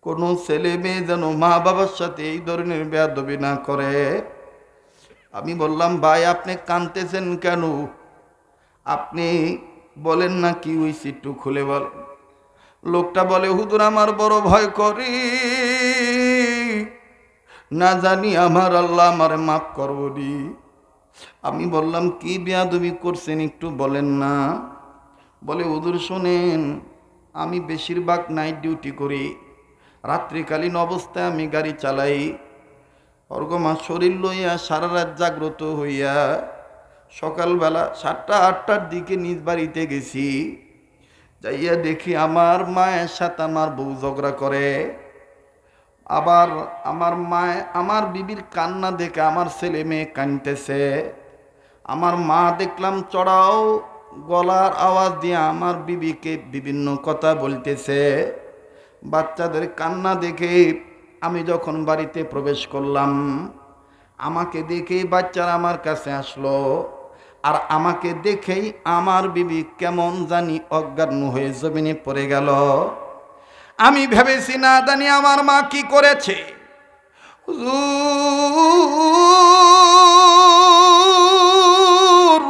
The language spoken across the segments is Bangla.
কোনো ছেলে মেয়ে যেন মা বাবার সাথে এই ধরনের বেয়াদবি না করে। আমি বললাম, ভাই আপনি কাঁদতেছেন কেন? আপনি বলেন না কি হইছে, একটু খুলে বলেন। লোকটা বলে, হুজুর আমার বড় ভয় করি, না জানি আমার আল্লাহ আমারে মাফ করবনি। আমি বললাম, কি বেয়াদবি করছেন একটু বলেন না। বলে, হুজুর শোনেন, আমি বেশিরভাগ নাইট ডিউটি করি, রাত্রিকালীন অবস্থায় আমি গাড়ি চালাই। অর্গমা শরীর লইয়া সারা রাত জাগ্রত হইয়া সকালবেলা 7টা 8টার দিকে নিজ বাড়িতে গেছি। যাইয়া দেখি আমার মায়ের সাথে আমার বউ ঝগড়া করে। আবার আমার মায় আমার বিবির কান্না দেখে আমার ছেলে মেয়ে কাঁদতেছে। আমার মা দেখলাম চড়াও গলার আওয়াজ দিয়ে আমার বিবিকে বিভিন্ন কথা বলতেছে। বাচ্চাদের কান্না দেখে আমি যখন বাড়িতে প্রবেশ করলাম, আমাকে দেখে বাচ্চারা আমার কাছে আসলো। আর আমাকে দেখেই আমার বিবি কেমন জানি অজ্ঞান হয়ে জমিনে পড়ে গেল। আমি ভেবেছি না জানি আমার মা কি করেছে। হুজুর,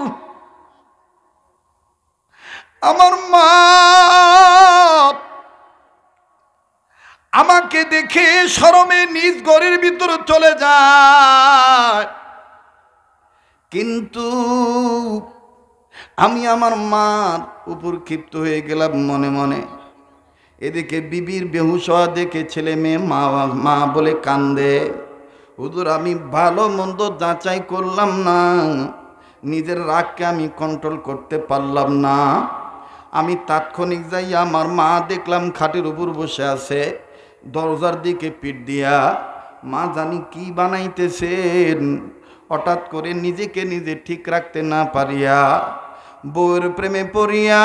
আমার মা আমাকে দেখে শরমে নিজ ঘরের ভিতরে চলে যায়, কিন্তু আমি আমার মার উপর ক্ষিপ্ত হয়ে গেলাম মনে মনে। এদিকে বিবির বেহুশ হওয়া দেখে ছেলে মেয়ে মা মা বলে কান্দে। হুজুর আমি ভালো মন্দ যাচাই করলাম না, নিজের রাগকে আমি কন্ট্রোল করতে পারলাম না। আমি তাৎক্ষণিক যাই আমার মা দেখলাম খাটের উপর বসে আছে, দরজার দিকে পিঠ দিয়া। মা জানি কি বানাইতেছেন। হঠাৎ করে নিজেকে নিজে ঠিক রাখতে না পারিয়া বউয়ের প্রেমে পড়িয়া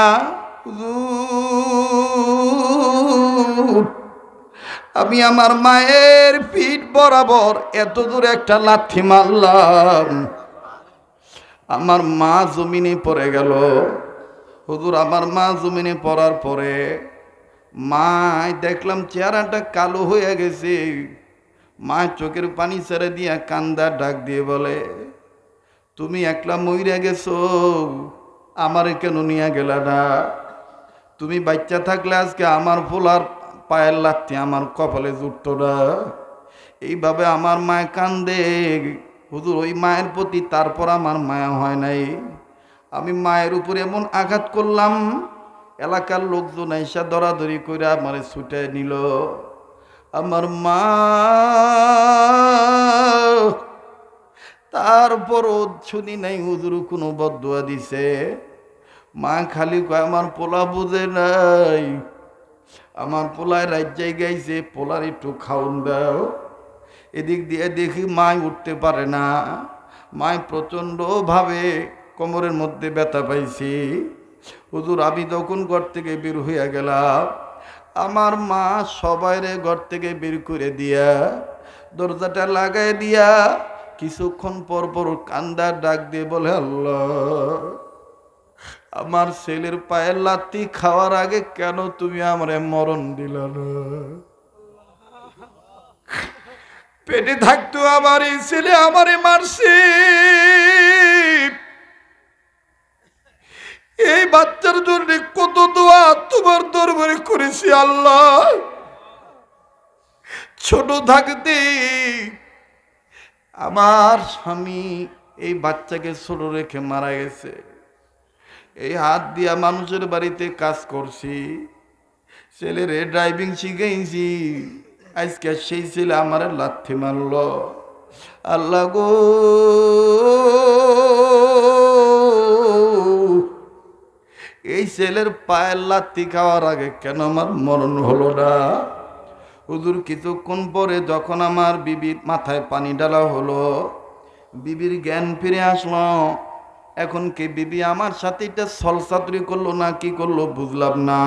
আমি আমার মায়ের পিঠ বরাবর এত দূর একটা লাথি মারলাম, আমার মা জমিনে পড়ে গেল। হুজুর আমার মা জমিনে পড়ার পরে মায় দেখলাম চেহারাটা কালো হয়ে গেছে। মা চোখের পানি ছেড়ে দিয়া কান্দা ডাক দিয়ে বলে, তুমি একলা মইরা গেছো, আমারে কেন নিয়ে গেলা না? তুমি বাচ্চা থাকলে আজকে আমার পোলার পায়ের লাথি আমার কপালে জুটত না। এইভাবে আমার মায় কান্দে। হুজুর ওই মায়ের প্রতি তারপর আমার মায়া হয় নাই। আমি মায়ের উপরে এমন আঘাত করলাম, এলাকার লোকজন এসে দরাদরি করে আমারে ছুটে নিল। আমার মা তারপরও শুনি নাই হুজুর কোনো বদদুয়া দিছে। মা খালি কয় আমার পোলা বুঝে নাই, আমার পোলায় রাজ্যায় গাইছে, পোলার একটু খাওন দাও। এদিক দিয়ে দেখি মায় উঠতে পারে না। মায় প্রচণ্ডভাবে কোমরের মধ্যে ব্যথা পাইছি। হুজুর আমি তখন ঘর থেকে বের হইয়া গেলাম, আমার মা সবাইরে ঘর থেকে বের করে দিয়া দরজাটা লাগাই দিয়া কিছুক্ষণ পর পর কান্দা ডাক দিয়ে বলে, আল্লাহ আমার ছেলের পায়ের লাথি খাওয়ার আগে কেন তুমি আমারে মরণ দিলা না? পেটে থাকতো আমার এই ছেলে আমারে মারছে। এই বাচ্চার জন্য কত দোয়া তোমার দরবারে করেছি আল্লাহ। ছোট থাকতে আমার স্বামী এই বাচ্চাকে ছোট রেখে মারা গেছে। এই হাত দিয়া মানুষের বাড়িতে কাজ করছি, ছেলেরে ড্রাইভিং শিখাইছি, আজকে সেই ছেলে আমার লাথি মারল। আল্লাহ গো, এই ছেলের পায়ের লাথি খাওয়ার আগে কেন আমার মরণ হলো না? হুজুর কিছুক্ষণ পরে যখন আমার বিবির মাথায় পানি ঢালা হলো, বিবির জ্ঞান ফিরে আসলো। এখন কি বিবি আমার সাথে এটা ছলচাতুরি করলো না কি করলো বুঝলাম না।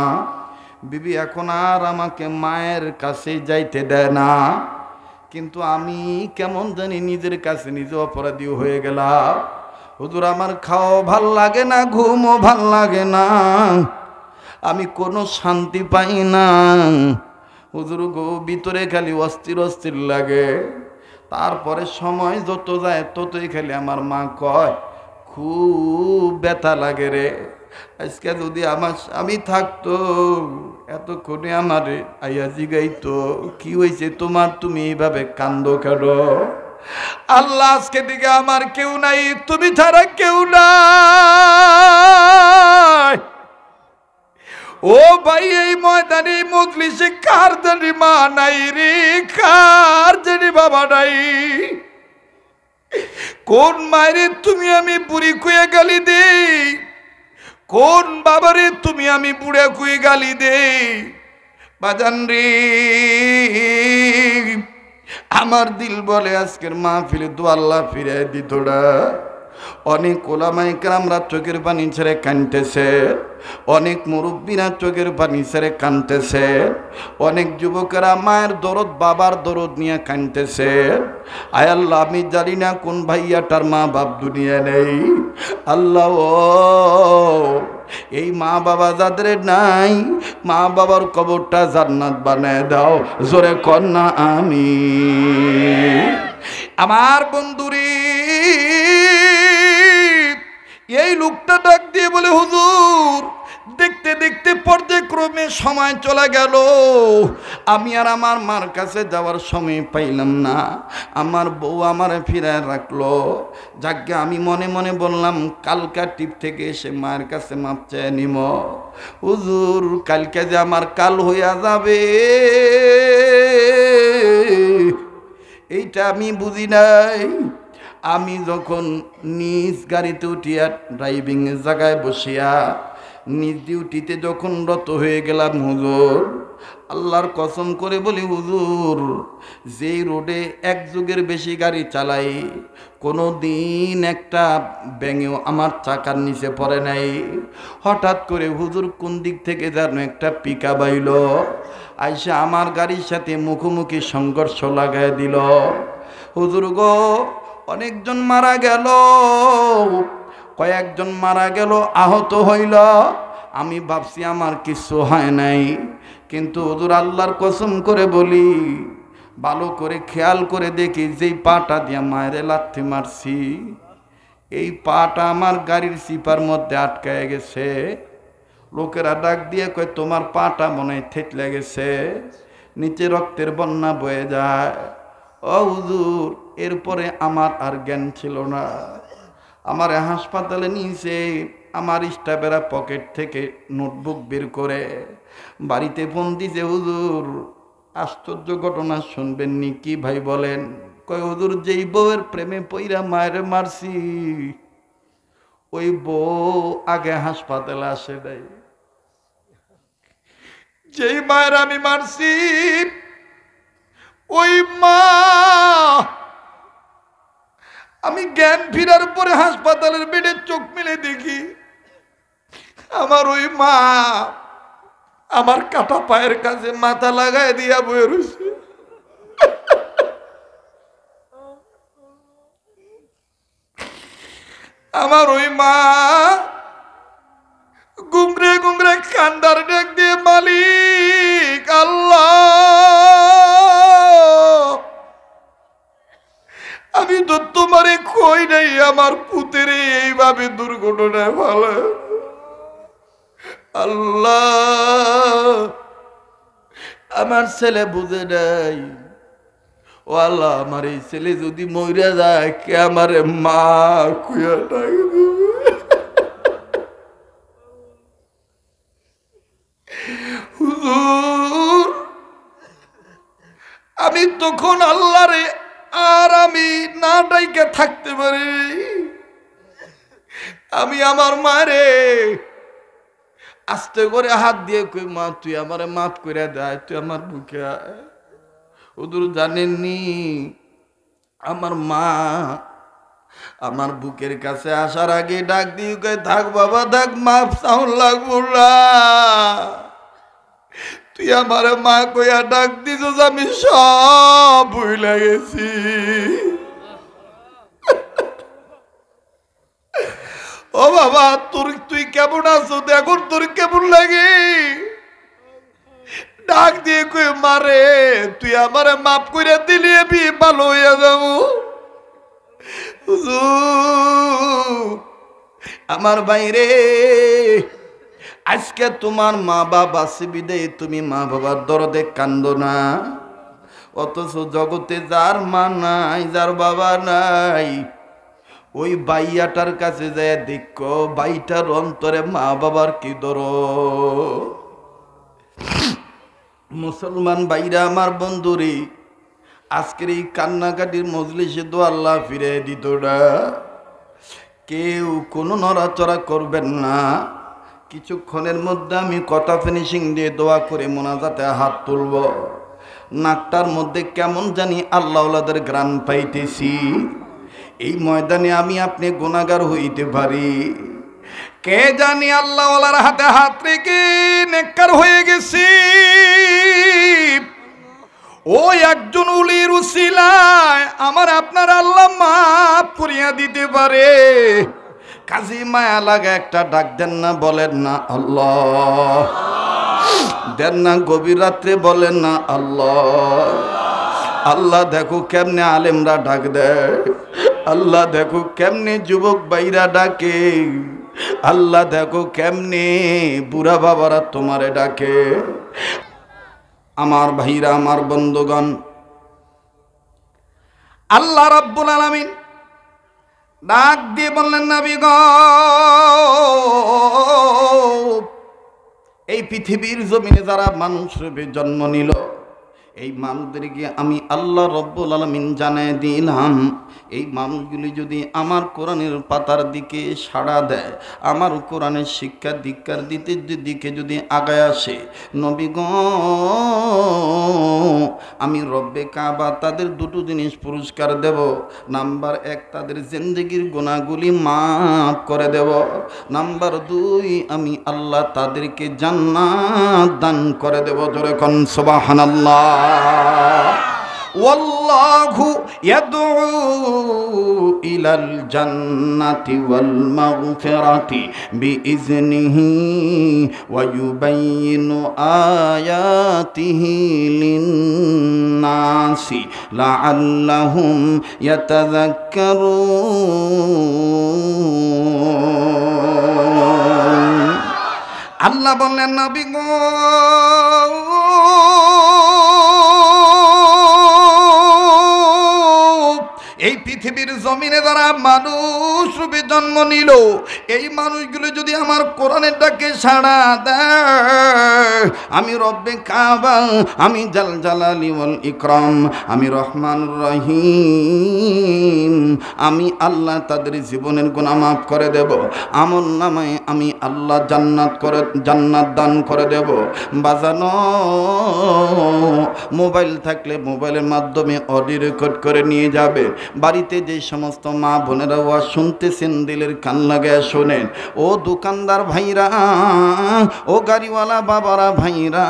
বিবি এখন আর আমাকে মায়ের কাছে যাইতে দেয় না, কিন্তু আমি কেমন জানি নিজের কাছে নিজে অপরাধী হয়ে গেলাম। হুজুর আমার খাওয়া ভাল লাগে না, ঘুমও ভাল লাগে না, আমি কোনো শান্তি পাই না। হুজুর গো ভিতরে খালি অস্থির অস্থির লাগে। তারপরে সময় যত যায় ততই খালি আমার মা কয় খুব ব্যথা লাগে রে। আজকে যদি আমার স্বামী থাকতো এতক্ষণে আমার আইয়া জিগাইতো কি হয়েছে তোমার, তুমি এইভাবে কান্দো কেন? আল্লাহ আজকে দিকে আমার কেউ নাই, তুমি ছাড়া কেউ নাই। ও ভাই এই ময়দানে মজলিসে কার জানি মা নাই রে, কার জানি বাবা নাই? কোন মায়েরে তুমি আমি বুড়ি কুয়ে গালি দেই, কোন বাবারে তুমি আমি বুড়া কুয়ে গালি দেই? বাজান রে আমার দিল বলে আজকের মাহফিলে তো আল্লাহ ফিরে দিত না। অনেক ওলামায়ে কেরামরা চোখের পানি ছেড়ে কাঁদতেছে, অনেক মুরব্বীরা চোখের পানি ছেড়ে কাঁদতেছে, অনেক যুবকেরা মায়ের দরদ বাবার দরদ নিয়ে কাঁদতেছে। আয় আল্লাহ আমি জানি না কোন ভাইয়াটার মা বাপ দুনিয়া নেই। আল্লাহ এই মা বাবা যাদের নাই মা বাবার কবরটা জান্নাত বানায় দাও, জোরে কন্যা আমি। আমার বন্ধুরে এই লোকটা ডাক দিয়ে বলে হুজুর দেখতে দেখতে পর্যায়ক্রমে সময় চলে গেল, আমি আর আমার মার কাছে যাওয়ার সময় পাইলাম না। আমার বউ আমারে ফিরায় রাখলো। যাকে আমি মনে মনে বললাম কালকা টিপ থেকে এসে মায়ের কাছে মাপ চেয়ে নিব। হুজুর কালকে যে আমার কাল হইয়া যাবে এইটা আমি বুঝি নাই। আমি যখন নিজ গাড়িতে উঠিয়া ড্রাইভিং এর জায়গায় বসিয়া নিজ ডিউটিতে যখন রত হয়ে গেলাম হুজুর, আল্লাহর কসম করে বলি হুজুর যেই রোডে এক যুগের বেশি গাড়ি চালাই কোনো দিন একটা ব্যাঙেও আমার চাকার নিচে পড়ে নাই। হঠাৎ করে হুজুর কোন দিক থেকে যেন একটা পিকআপ আইল, আইসা আমার গাড়ির সাথে মুখোমুখি সংঘর্ষ লাগাই দিল। হুজুর গো অনেকজন মারা গেল, কয়েকজন মারা গেল, আহত হইল। আমি ভাবছি আমার কিছু হয় নাই, কিন্তু হুজুর আল্লাহর কসম করে বলি ভালো করে খেয়াল করে দেখি যেই পাটা দিয়া মায়ের লাথি মারছি এই পাটা আমার গাড়ির সিপার মধ্যে আটকায় গেছে। লোকেরা ডাক দিয়ে কয় তোমার পাটা মনে হয় থেতলে গেছে, নিচে রক্তের বন্যা বয়ে যায়। ও হুজুর এরপরে আমার আর জ্ঞান ছিল না। আমার হাসপাতালে নিয়েছে, আমার স্টাফেরা পকেট থেকে নোটবুক বের করে বাড়িতে ফোন দিছে হুজুর আশ্চর্য ঘটনা শুনবেন নি? কি ভাই বলেন? কয় হুজুর যেই বউয়ের প্রেমে পইরা মায়ের মারছি ওই বউ আগে হাসপাতালে আসে নাই। যেই মায়ের আমি মারছি ওই মা আমি জ্ঞান ফিরার পরে হাসপাতালের বেডে চোখ মেলে দেখি আমার ওই মা আমার কাটা পায়ের কাছে মাথা লাগায় দিয়া বয়ে রয়েছে। আমার ওই মা গুমরে গুমরে কান্দার ডাক দিয়ে মালিক আল্লাহ আমি তো তোমারে কই নাই আমার পুতের এইভাবে দুর্ঘটনায় ভালো। আল্লাহ আমার ছেলে বুঝে নাই, ও আল্লাহ আমার এই ছেলে যদি মইরা যায় কে আমারে মা কুয়া ডাক দিবে। হুজুর আমি তখন আল্লাহরে আর আমি না ডাইকে থাকতে পারি। আমি আমার মারে আস্তে করে হাত দিয়ে কই মা তুই আমারে মাফ করে দেয়, তুই আমার বুকে আয়। হুজুর জানেননি আমার মা আমার বুকের কাছে আসার আগে ডাক দিয়ে কই থাক বাবা থাক, মাফ চাউন লাগবো না, তুই আমার মা কইয়া ডাক দিস আমি সব ভুলে গেছি। ও বাবা তুই কেমন আছো এখন, তোর কেমন লাগে? ডাক দিয়ে কই মারে তুই আমারে মাফ করে দিলি আমি ভালো হইয়া যাবো। হুজুর আমার বাইরে আজকে তোমার মা বাবা আছে বিদায় তুমি মা বাবার দরদে কান্দো না, অথচ জগতে যার মা নাই যার বাবা নাই ওই বাইয়াটার কাছে যায় দেখো বাইটার অন্তরে মা বাবার কি দরদ। মুসলমান ভাইরা আমার বন্ধুরে আজকের এই কান্নাকাটির মজলিসে তো আল্লাহ ফিরে দিত না, কেউ কোনো নড়াচড়া করবেন না। কিছুক্ষণের মধ্যে আমি কথা ফিনিশিং দিয়ে দোয়া করে মোনাজাতে হাত তুলব। নাকটার মধ্যে কেমন জানি আল্লাহওয়ালাদের গ্রান পাইতেছি। এই ময়দানে আমি আপনি গুনাহগার হইতে পারি, কে জানি আল্লাহওয়ালার হাতে হাত রেখে নেককার হয়ে গেছি। ওই একজন উলির উসিলায় আমার আপনার আল্লাহ মাফ করিয়া দিতে পারে। কাজী মায়া লাগা একটা ডাক দেন না, বলেন না আল্লাহ, দেন না গভীর রাত্রে বলেন না আল্লাহ। আল্লাহ দেখো কেমনে আলেমরা ডাক দেয়, আল্লাহ দেখো কেমনে যুবক ভাইরা ডাকে, আল্লাহ দেখো কেমনে বুড়া বাবারা তোমারে ডাকে। আমার ভাইরা আমার বন্ধুগণ, আল্লাহ রাব্বুল আলামিন ডাক দিয়ে বললেন নবী গো, এই পৃথিবীর জমিনে যারা মানুষ রূপে জন্ম নিল এই মানুষদেরকে আমি আল্লাহ রব্বুল আলামিন জানায় দিলাম, এই মানুষগুলি যদি আমার কোরআনের পাতার দিকে সাড়া দেয়, আমার কোরআনের শিক্ষা দীক্ষার দিকে যদি আগায় আসে, নবী গো আমি রব্বে কাবা তাদের দুটো জিনিস পুরস্কার দেব। নাম্বার 1 তাদের জিন্দেগির গুনাহগুলি মাফ করে দেব। নাম্বার 2 আমি আল্লাহ তাদেরকে জান্নাত দান করে দেব। জোরে কোন সুবহানাল্লাহ। ওয়াল্লাহু ইয়াদউ ইলাল জান্নাতি ওয়াল মাগফিরাতি বিইজনিহি ওয়া ইউবাইয়িনু আয়াতিহি লিন-নাসি লাআল্লাহুম ইয়াতাযাক্কারুন। আল্লাহ বললেন নবী গো এই পৃথিবীর জমিনে যারা মানুষ রূপে জন্ম নিল এই মানুষগুলো যদি আমার কোরআনের ডাকে সাড়া দেয়, আমি রব্বে কাবা, আমি জালালি ওয়াল ইকরাম, আমি রহমানুর রহিম, আমি আল্লাহ তাদের জীবনের গুনাহ মাফ করে দেব। আমল নামায় আমি আল্লাহ জান্নাত দান করে দেব। বাজানো মোবাইল থাকলে মোবাইলের মাধ্যমে অডিও রেকর্ড করে নিয়ে যাবে। বাড়িতে যে সমস্ত মা বোনেরা ওয়াজ শুনতেছেন দিলের কান লাগায় শোনেন। ও দোকানদার ভাইরা, ও গাড়িওয়ালা বাবারা ভাইরা,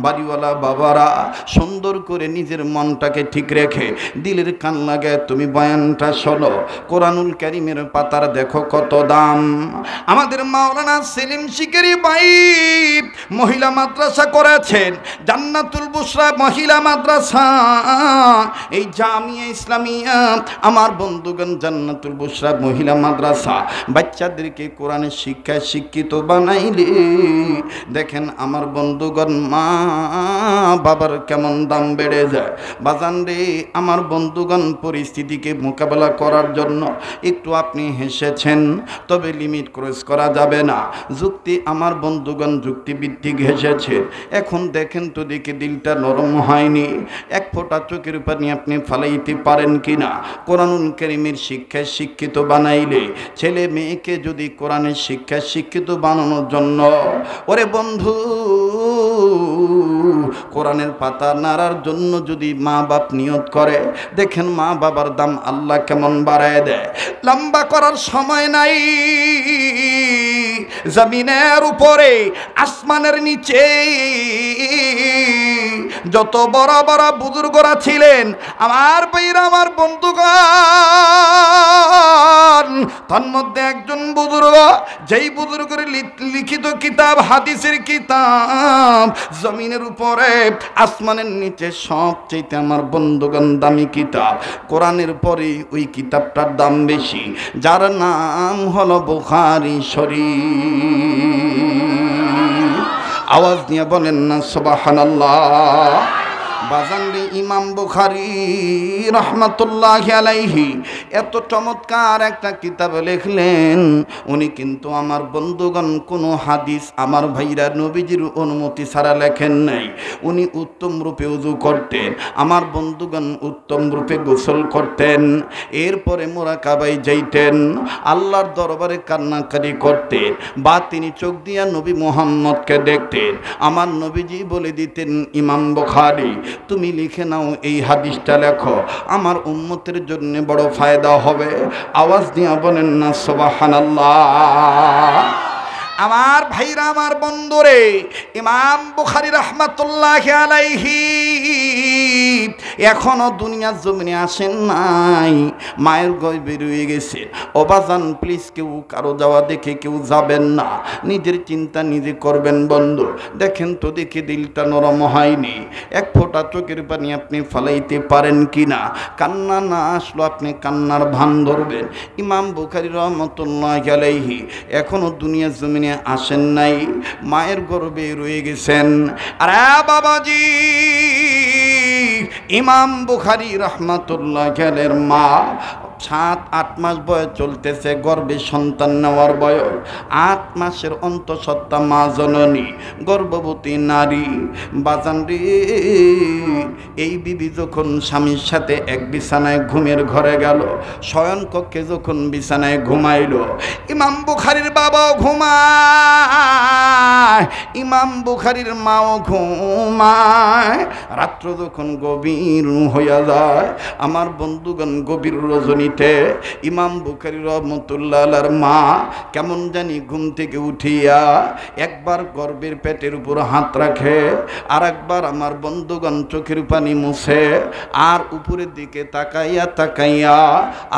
বাড়িওয়ালা বাবারা, সুন্দর করে নিজের মনটাকে ঠিক রেখে দিলের কান লাগায় তুমি বয়ানটা শোনো। কোরআনুল কারীমের পাতার দেখো কত দাম। আমাদের মাওলানা সেলিম শিকারি ভাই মহিলা মাদ্রাসা করেছেন, জান্নাতুল বুশরা মহিলা মাদ্রাসা, এই জামিয়া ইসলামিয়া আমার বন্ধুগণ জান্নাতুল বুশরা মহিলা মাদ্রাসা বাচ্চাদেরকে কোরআনের শিক্ষায় শিক্ষিত বানাইলে দেখেন আমার বন্ধুগণ মা বাবার কেমন দাম বেড়ে যায়। বাজান রে আমার বন্ধুগণ পরিস্থিতিকে মোকাবেলা করার জন্য একটু আপনি হেসেছেন, তবে লিমিট ক্রস করা যাবে না। যুক্তি আমার বন্ধুগণ যুক্তিভিত্তিক হেসেছে। এখন দেখেন তো দেখে দিলটা নরম হয়নি, এক ফোঁটা চোখের পানি আপনি ফালাইতে পারেন কিনা? কোরআনুল কারীমের শিক্ষায় শিক্ষিত বানাইলে ছেলে মেয়েকে যদি কোরআনের শিক্ষায় শিক্ষিত বানানোর জন্য ওরে বন্ধু কোরআনের পাতা নাড়ার জন্য যদি মা বাপ নিয়ত করে, দেখেন মা বাবার দাম আল্লাহ কেমন বাড়ায় দেয়। লম্বা করার সময় নাই, জমিনের উপরে আসমানের নিচে যত বড় বড় বুজুর্গরা ছিলেন আমার ভাইরা আমার বন্ধুগণ, তন্মধ্যে একজন বুজুর্গ, যেই বুজুর্গের লিখিত কিতাব হাদিসের কিতাব জমিনের উপরে আসমানের নিচে সবচেয়ে আমার বন্ধুগণ দামি কিতাব, কোরআনের পরে ওই কিতাবটার দাম বেশি, যার নাম হলো বুখারী শরীফ। আওয়াজ নিয়ে বলেন না সুবহানাল্লাহ। বাজানরে ইমাম বুখারী রহমাতুল্লাহি আলাইহি এত চমৎকার একটা কিতাব লিখলেন। উনি কিন্তু আমার বন্ধুগণ কোনো হাদিস আমার ভাইরা নবীজির অনুমতি ছাড়া লেখেন নাই। উনি উত্তম রূপে ওযু করতেন, আমার বন্ধুগণ উত্তম রূপে গোসল করতেন, এরপরে মুরাকাবায় যাইতেন, আল্লাহর দরবারে কান্নাকারি করতেন, বা তিনি চোখ দিয়া নবী মুহাম্মদকে দেখতেন। আমার নবীজি বলে দিতেন, ইমাম বুখারী তুমি লিখে নাও, এই হাদিসটা লেখো, আমার উম্মতের জন্য বড় ফায়দা হবে। আওয়াজ দিয়ে বলেন না সুবহানাল্লাহ। আমার ভাইরা আমার বন্ধুরে, ইমাম বুখারী রাহমাতুল্লাহি আলাইহি এখনো দুনিয়ার জমিনে আসেন নাই, মায়ের গর্ভে রয়ে গেছে। ও বাজান প্লিজ কেউ কারো যাওয়া দেখে কেউ যাবেন না, নিজের চিন্তা নিজে করবেন বন্ধু। দেখেন তো দেখে দিলটা নরম হয়নি, এক ফোঁটা চোখের পানি আপনি ফালাইতে পারেন কিনা? কান্না না আসলো আপনি কান্নার ভান ধরবেন। ইমাম বুখারী রাহমাতুল্লাহি আলাইহি এখনো দুনিয়ার জমিনে আসেন নাই, মায়ের গর্ভে রয়ে গেছেন। আরে বাবাজি, ইমাম বুখারী রাহমাতুল্লাহি আলাইহির মা 7-8 মাস বয়স চলতেছে, গর্ভে সন্তান নেওয়ার বয়স 8 মাসের অন্তঃসত্ত্বা মা জননী গর্ভবতী নারী। বাজান রে, এই বিবি যখন স্বামীর সাথে এক বিছানায় ঘুমের ঘরে গেল, শয়ন কক্ষে যখন বিছানায় ঘুমাইল, ইমাম বুখারীর বাবাও ঘুমায়, ইমাম বুখারীর মাও ঘুমায়। রাত্র যখন গভীর হইয়া যায়, আমার বন্ধুগণ গভীর রজনীতে ইমাম বুখারী রাহমাতুল্লাহ আলাইহির মা কেমন জানি ঘুম থেকে উঠিয়া একবার গর্ভের পেটের উপর হাত রাখে, আর একবার আমার বন্ধুগণ চোখের পানি মুছে, আর উপরের দিকে তাকাইয়া তাকাইয়া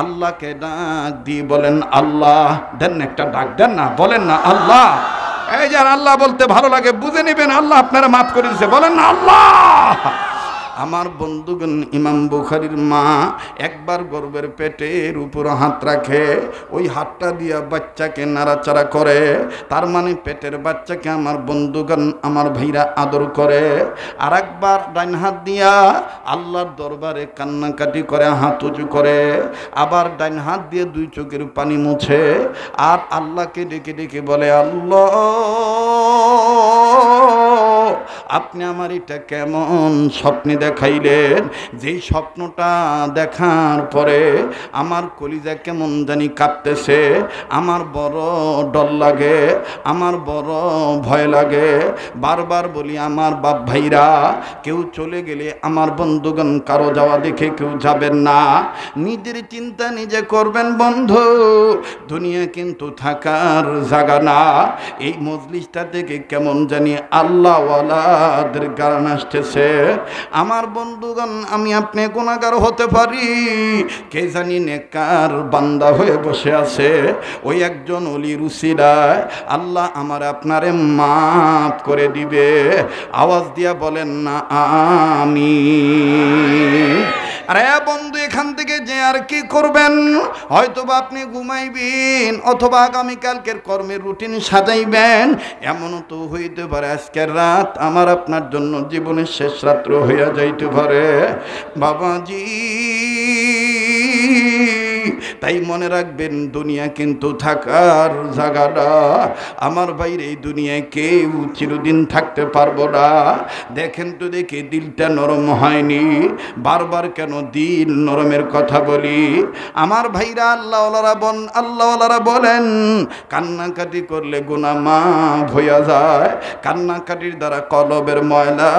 আল্লাহকে ডাক দিয়ে বলেন, আল্লাহ। দেন একটা ডাক দেন না, বলেন না আল্লাহ। এই যার আল্লাহ বলতে ভালো লাগে বুঝে নেবেন, আল্লাহ আপনারা মাফ করে দিয়েছে, বলেন না আল্লাহ। আমার বন্ধুগণ, ইমাম বুখারীর মা একবার গর্ভের পেটের উপর হাত রাখে, ওই হাতটা দিয়া বাচ্চাকে নাড়াচাড়া করে, তার মানে পেটের বাচ্চাকে আমার বন্ধুগণ আমার ভাইরা আদর করে। আর একবার ডাইন হাত দিয়া আল্লাহর দরবারে কান্নাকাটি করে, হাত উঁচু করে, আবার ডাইন হাত দিয়ে 2 চোখের পানি মুছে, আর আল্লাহকে ডেকে ডেকে বলে, আল্লাহ আপনি আমার এটা কেমন স্বপ্নে দেখাইলেন, যেই স্বপ্নটা দেখার পরে আমার কলিজা কেমন জানি কাঁপতেছে, আমার বড় ডর লাগে, আমার বড় ভয় লাগে। বারবার বলি, আমার বাপ ভাইরা কেউ চলে গেলে আমার বন্ধুগণ কারো যাওয়া দেখে কেউ যাবেন না, নিজের চিন্তা নিজে করবেন বন্ধু। দুনিয়া কিন্তু থাকার জায়গা না। এই মজলিসটা থেকে কেমন জানি আল্লাহওয়ালাদের গান আসতেছে। আমার বন্ধুগণ, আমি আপনি গুনাহগার হতে পারি, কে জানি নেককার বান্দা হয়ে বসে আছে, ওই একজন ওলির উসিলায় আল্লাহ আমার আপনারে মাফ করে দিবে। আওয়াজ দিয়া বলেন না আমিন। আরে বন্ধু, এখান থেকে যে আর কি করবেন, হয়তোবা আপনি ঘুমাইবেন, অথবা আগামীকালকের কর্মের রুটিন সাজাইবেন। এমনও তো হইতে পারে আজকের রাত আমার আপনার জন্য জীবনের শেষ রাত্র হইয়া যাইতে পারে বাবাজি। তাই মনে রাখবেন, দুনিয়া কিন্তু থাকার জায়গাটা। আমার বাইরে এই দুনিয়ায় কেউ চিরদিন থাকতে পারবো না। দেখেন তো দেখে দিলটা নরম হয়নি, বারবার কেন দিল নরমের কথা বলি। আমার ভাইরা আল্লাহওয়ালারা বলেন, কান্নাকাটি করলে গুনাহ মাফ হইয়া যায়, কান্নাকাটির দ্বারা কলবের ময়লা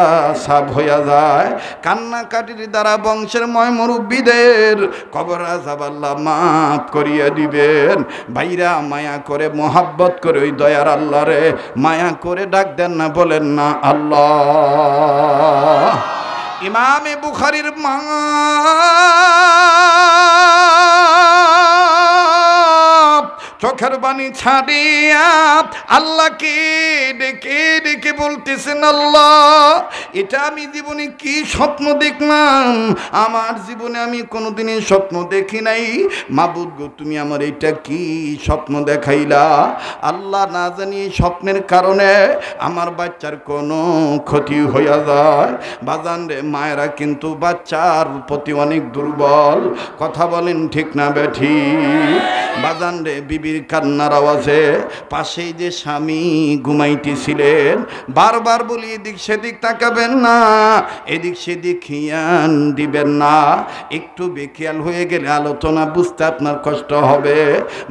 সাফ হইয়া যায়, কান্নাকাটির দ্বারা বংশের ময় মুরব্বীদের কবর আযাব আল্লাহ মাফ মাফ করিয়ে দিবেন। ভাইরা মায়া করে মোহাব্বত করে ওই দয়ার আল্লাহরে মায়া করে ডাক দেন না, বলেন না আল্লাহ। ইমামে বুখারীর মা চোখের বাণী ছাড়িয়া আল্লাহকে ডেকে ডেকে বলতেছেন, আল্লাহ এটা আমি জীবনে কি স্বপ্ন দেখলাম, আমার জীবনে আমি কোনোদিনই স্বপ্ন দেখি নাই। মাবুদ গো, তুমি আমার এটা কি স্বপ্ন দেখাইলা। আল্লাহ, না জানি স্বপ্নের কারণে আমার বাচ্চার কোনো ক্ষতি হইয়া যায়। বাজান রে, মায়েরা কিন্তু বাচ্চার প্রতি অনেক দুর্বল। কথা বলেন ঠিক না বেঠি? বাজান রে, বিবির কান্নার আওয়াজে পাশেই যে স্বামী ঘুমাইতেছিলেন, বারবার বলি এদিক সেদিক তাকাবেন না, এদিক সেদিক খেয়াল দিবেন না। একটু বেখেয়াল হয়ে গেলে আলোচনা বুঝতে আপনার কষ্ট হবে,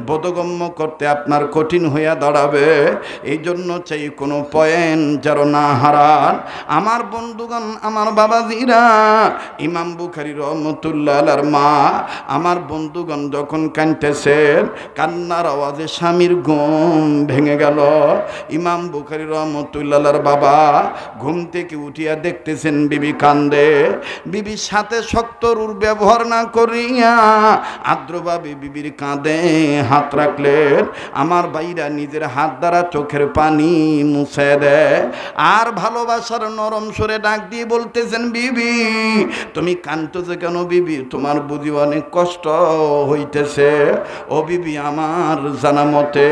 বোধগম্য করতে আপনার কঠিন হইয়া দাঁড়াবে। এই জন্য চাই কোনো পয়েন্ট যেন না হারান। আমার বন্ধুগণ, আমার বাবাজিরা, ইমাম বুখারী রহমতুল্লাহ আলাইহির মা, আমার বন্ধুগণ যখন কাঁদতেছেন, কান্নার আওয়াজে স্বামীর ঘুম ভেঙে গেল। ইমাম বুখারী রহমতুল্লাহ আলাইহির বাবা ঘুম থেকে উঠিয়া দেখতেছেন বিবি কান্দে। বিবির সাথে শক্ত রূঢ় ব্যবহার না করিয়া আদ্রভাবে বিবির কাঁধে হাত রাখলেন। আমার ভাইরা নিজের হাত দ্বারা চোখের পানি মুছে দেয়, আর ভালোবাসার নরম সুরে ডাক দিয়ে বলতেছেন, বিবি তুমি কাঁদতেছো কেন? বিবি তোমার বুঝি অনেক কষ্ট হইতেছে। ও বিবি, আমার জানা মতে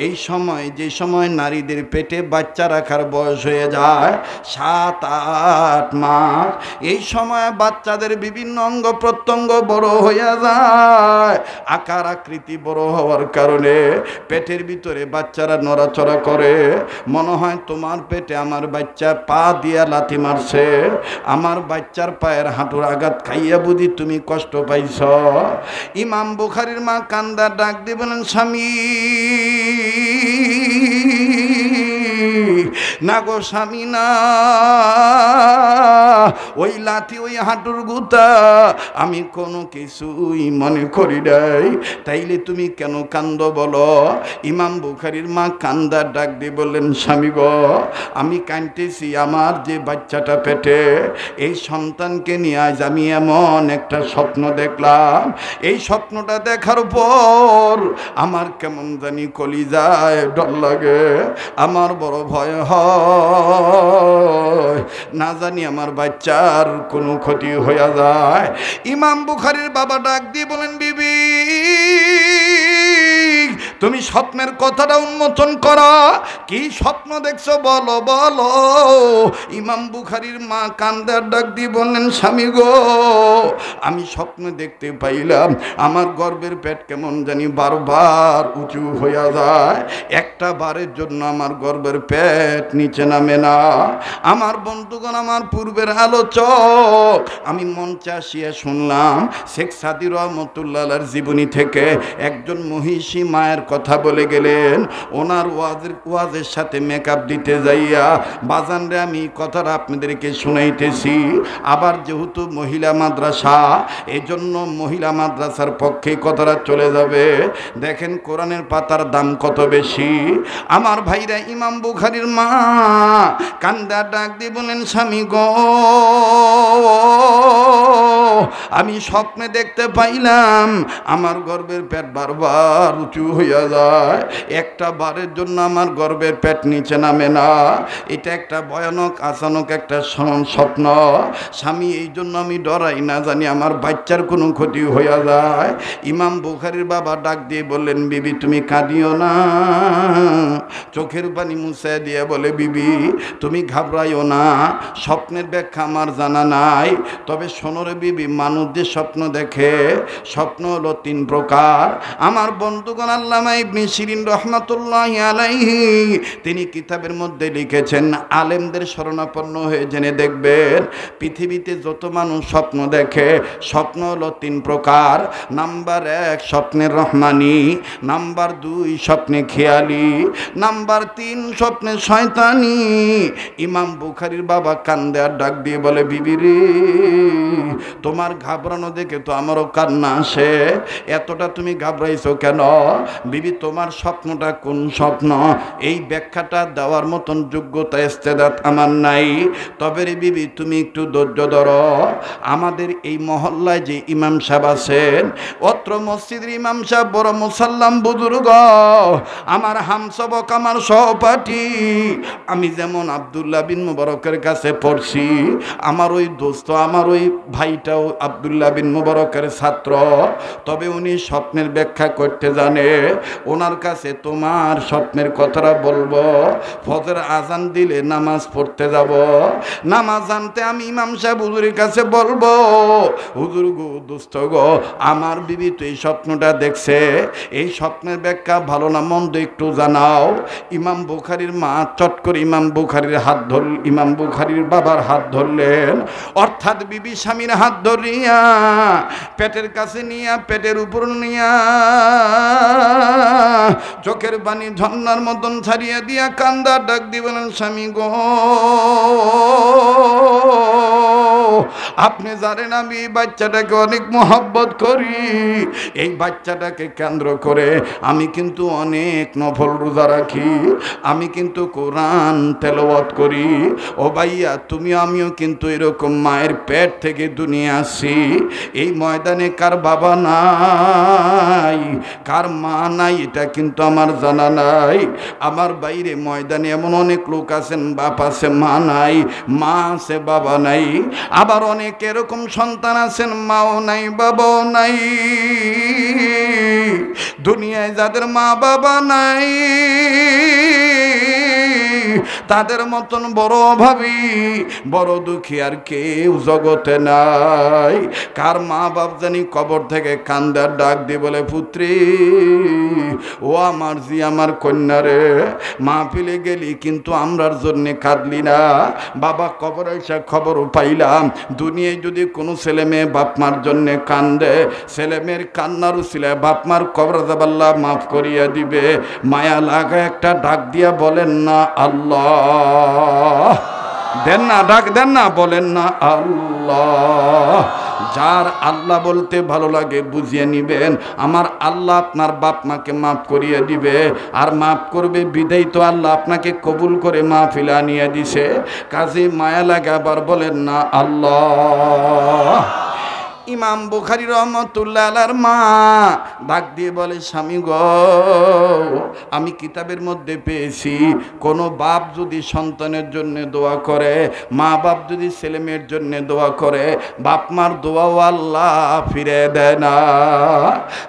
এই সময়, যে সময় নারীদের পেটে বাচ্চা রাখার বয়স হয়ে যায় 7-8 মাস, এই সময় বাচ্চাদের বিভিন্ন অঙ্গ প্রত্যঙ্গ বড় হয়ে যায়। আকার আকৃতি বড় হওয়ার কারণে পেটের ভিতরে বাচ্চারা নড়াচড়া করে। মনে হয় তোমার পেটে আমার বাচ্চা পা দিয়া লাথি মারছে, আমার বাচ্চার পায়ের হাঁটুর আঘাত খাইয়া বুঝি তুমি কষ্ট পাইছ। ইমাম বুখারীর মা কান্দা ডাক দিয়ে বলেন, স্বামী না গো স্বামী না, ওই লাথি ওই হাঁটুর গুতা আমি কোনো কিছুই মনে করি নাই, তাইলে তুমি কেন কান্দ বলো? ইমাম বুখারীর মা কান্দা ডাক দিয়ে বললেন, স্বামী গো, আমি কাঁদতেছি আমার যে বাচ্চাটা পেটে, এই সন্তানকে নিয়ে আজ আমি এমন একটা স্বপ্ন দেখলাম। এই স্বপ্নটা দেখার পর আমার কেমন জানি কলিজায় ডর লাগে, আমার বড় ভয় হয়, না জানি আমার বাচ্চার কোনো ক্ষতি হইয়া যায়। ইমাম বুখারীর বাবা ডাক দিয়ে বলেন, বিবি তুমি স্বপ্নের কথাটা উন্মোচন করো, কি স্বপ্ন দেখছো বলো বলো। ইমাম বুখারীর মা কান্দার ডাক দিয়ে বললেন, স্বামী গো, আমি স্বপ্ন দেখতে পাইলাম আমার গর্ভের পেট কেমন জানি বারবার উঁচু হইয়া যায়, একটা বারের জন্য আমার গর্ভের পেট নিচে নামে না। আমার বন্ধুগণ, আমার পূর্বের আলোচক, আমি মঞ্চে আসিয়া শুনলাম শেখ সাদী রহমতুল্লাহ আলাইহির জীবনী থেকে একজন মহিষী মায়ের কথা বলে গেলেন। ওনার ওয়াজের সাথে মেকআপ দিতে যাইয়া বাজানরে আমি কথাটা আপনাদেরকে শুনাইতেছি। আবার যেহেতু মহিলা মাদ্রাসা, এই জন্য মহিলা মাদ্রাসার পক্ষে কথাটা চলে যাবে। দেখেন কোরআনের পাতার দাম কত বেশি। আমার ভাইরা, ইমাম বুখারীর মা কান্দা ডাক দিয়ে বলেন, স্বামী গো, আমি স্বপ্নে দেখতে পাইলাম আমার গর্ভের পেট বারবার উঁচু হইয়া যায়, একটা বারের জন্য আমার গর্ভের পেট নিচে নামে না। এটা একটা ভয়ানক আচানক একটা স্বপ্ন। স্বামী, এই জন্য আমি ডরাই, না জানি আমার বাচ্চার কোনো ক্ষতি হইয়া যায়। ইমাম বুখারীর বাবা ডাক দিয়ে বললেন, বিবি তুমি কাঁদিও না। চোখের পানি মুছে দিয়ে বলে, বিবি তুমি ঘাবড়াইও না, স্বপ্নের ব্যাখ্যা আমার জানা নাই, তবে শোনোরে বিবি, মানুষ যে স্বপ্ন দেখে, স্বপ্ন হলো 3 প্রকার। আমার বন্ধুগণ, আল্লামা ইবনে শিরিন রহমাতুল্লাহি আলাইহি তিনি কিতাবের মধ্যে লিখেছেন, আলেমদের শরণাপন্ন হয়ে জেনে দেখবেন, পৃথিবীতে যত মানুষ স্বপ্ন দেখে, স্বপ্ন হলো 3 প্রকার। নাম্বার 1 স্বপ্নের রহমানি, নাম্বার 2 স্বপ্নে খেয়ালি, নাম্বার 3 স্বপ্নে শয়তানি। ইমাম বুখারীর বাবা কান্দে আর ডাক দিয়ে বলে, বিবি রে, তোমার ঘাবড়ানো দেখে তো আমারও কান্না আসে। এতটা তুমি ঘাবড়াইছো কেন বিবি? তোমার স্বপ্নটা কোন স্বপ্ন এই ব্যাখ্যাটা দেওয়ার মতন যোগ্যতা ইস্তেদাত আমার নাই। তবে রে বিবি তুমি একটু ধৈর্য ধরো। আমাদের এই মহল্লায় যে ইমাম সাহেব আছেন, অত্র মসজিদের ইমাম সাহেব বড় মুসাল্লাম বুজুর্গ, আমার হামসবক, আমার সহপাঠী। আমি যেমন আব্দুল্লাহ বিন মুবারকের কাছে পড়ছি, আমার ওই দোস্ত, আমার ওই ভাইটাও আব্দুল্লাহ বিন মুবারকের ছাত্র। তবে উনি স্বপ্নের ব্যাখ্যা করতে জানে। ওনার কাছে তোমার স্বপ্নের কথাটা বলবো। ফজর আজান দিলে নামাজ পড়তে যাব, নামাজ জানতে আমি ইমাম সাহেব হুজুরের কাছে বলবো, হুজুর গো, দোস্ত গো, আমার বিবি তো এই স্বপ্নটা দেখছে, এই স্বপ্নের ব্যাখ্যা ভালো না মন্দ একটু জানাও। ইমাম বুখারীর মা চট করে ইমাম বুখারীর হাত ধরল, ইমাম বুখারীর বাবার হাত ধরলেন, অর্থাৎ বিবি স্বামীর হাত ধরিয়া পেটের কাছে নিয়া, পেটের উপর নিয়া চোখের পানি ঝর্ণার মতন ছাড়িয়া দিয়া কান্দা ডাক দিয়ে বলেন, স্বামী গো, আপনি জানেন আমি এই বাচ্চাটাকে অনেক মহব্বত করি। এই বাচ্চাটাকে কেন্দ্র করে আমি কিন্তু অনেক নফল রোজা রাখি, আমি কিন্তু কোরআন তেলাওয়াত করি। ও ভাইয়া, তুমি আমিও কিন্তু এরকম মায়ের পেট থেকে দুনিয়া আসি। এই ময়দানে কার বাবা নাই, কার মা নাই, এটা কিন্তু আমার জানা নাই। আমার বাইরে ময়দানে এমন অনেক লোক আছেন, বাপ আছে মা নাই, মা আছে বাবা নাই। আবার অনেক এরকম সন্তান আছেন, মাও নাই বাবাও নাই। দুনিয়ায় যাদের মা বাবা নাই তাদের মতন বড় অভাবী, বড় দুঃখী আর কেউ জগতে নাই। কার মা বাপ জানি কবর থেকে কান্দার ডাক দিয়ে বলে, পুত্রী ও আমার জি, আমার কন্যা রে, মাহফিলে গেলি কিন্তু আমরার জন্যে কাঁদলি না। বাবা কবরে এসে খবরও পাইলাম, দুনিয়ায় যদি কোনো ছেলে মেয়ে বাপ মার জন্যে কান্দে, ছেলে মেয়ের কান্নার উসিলায় বাপ মার কবর আল্লাহ মাফ করিয়া দিবে। মায়া লাগা একটা ডাক দিয়া বলেন না আল্লাহ, দেন না, ডাক দেন না, বলেন না আল্লাহ। যার আল্লাহ বলতে ভালো লাগে বুঝিয়ে নিবেন, আমার আল্লাহ আপনার বাপ মাকে মাফ করিয়ে দিবে। আর মাফ করবে বিদায় তো আল্লাহ আপনাকে কবুল করে মাহফিলে আনিয়ে দিছে। কাজে মায়া লাগে আবার বলেন না আল্লাহ। ইমাম বুখারী রহমতুল্লাহ আলাইহির মা ডাক দিয়ে বলে, স্বামী গো, আমি কিতাবের মধ্যে পেয়েছি, কোনো বাপ যদি সন্তানের জন্য দোয়া করে, মা বাপ যদি ছেলে মেয়ের জন্য দোয়া করে, বাপ মার দোয়াও আল্লাহ ফিরে দেয় না।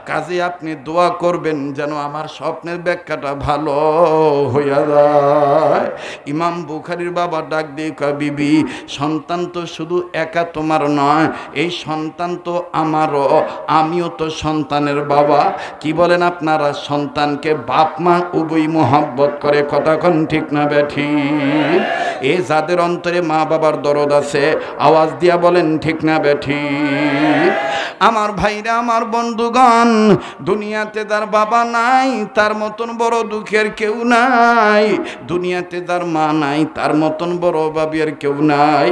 কাজে আপনি দোয়া করবেন যেন আমার স্বপ্নের ব্যাখ্যাটা ভালো হইয়া যায়। ইমাম বুখারীর বাবা ডাক দিয়ে কয়, বিবি, সন্তান তো শুধু একা তোমার নয়, এই সন্তান তো আমারও, আমিও তো সন্তানের বাবা। কি বলেন আপনারা? সন্তানকে বাপ মা উভয় মোহাব্বত করে, কথা কোন ঠিক না বেঠিক? এ যাদের অন্তরে মা বাবার দরদ আছে আওয়াজ দিয়া বলেন ঠিক না বেঠিক? আমার ভাইরা, আমার বন্ধুগণ, দুনিয়াতে যার বাবা নাই তার মতন বড় দুঃখের কেউ নাই, দুনিয়াতে যার মা নাই তার মতন বড় বাবিয়ার কেউ নাই।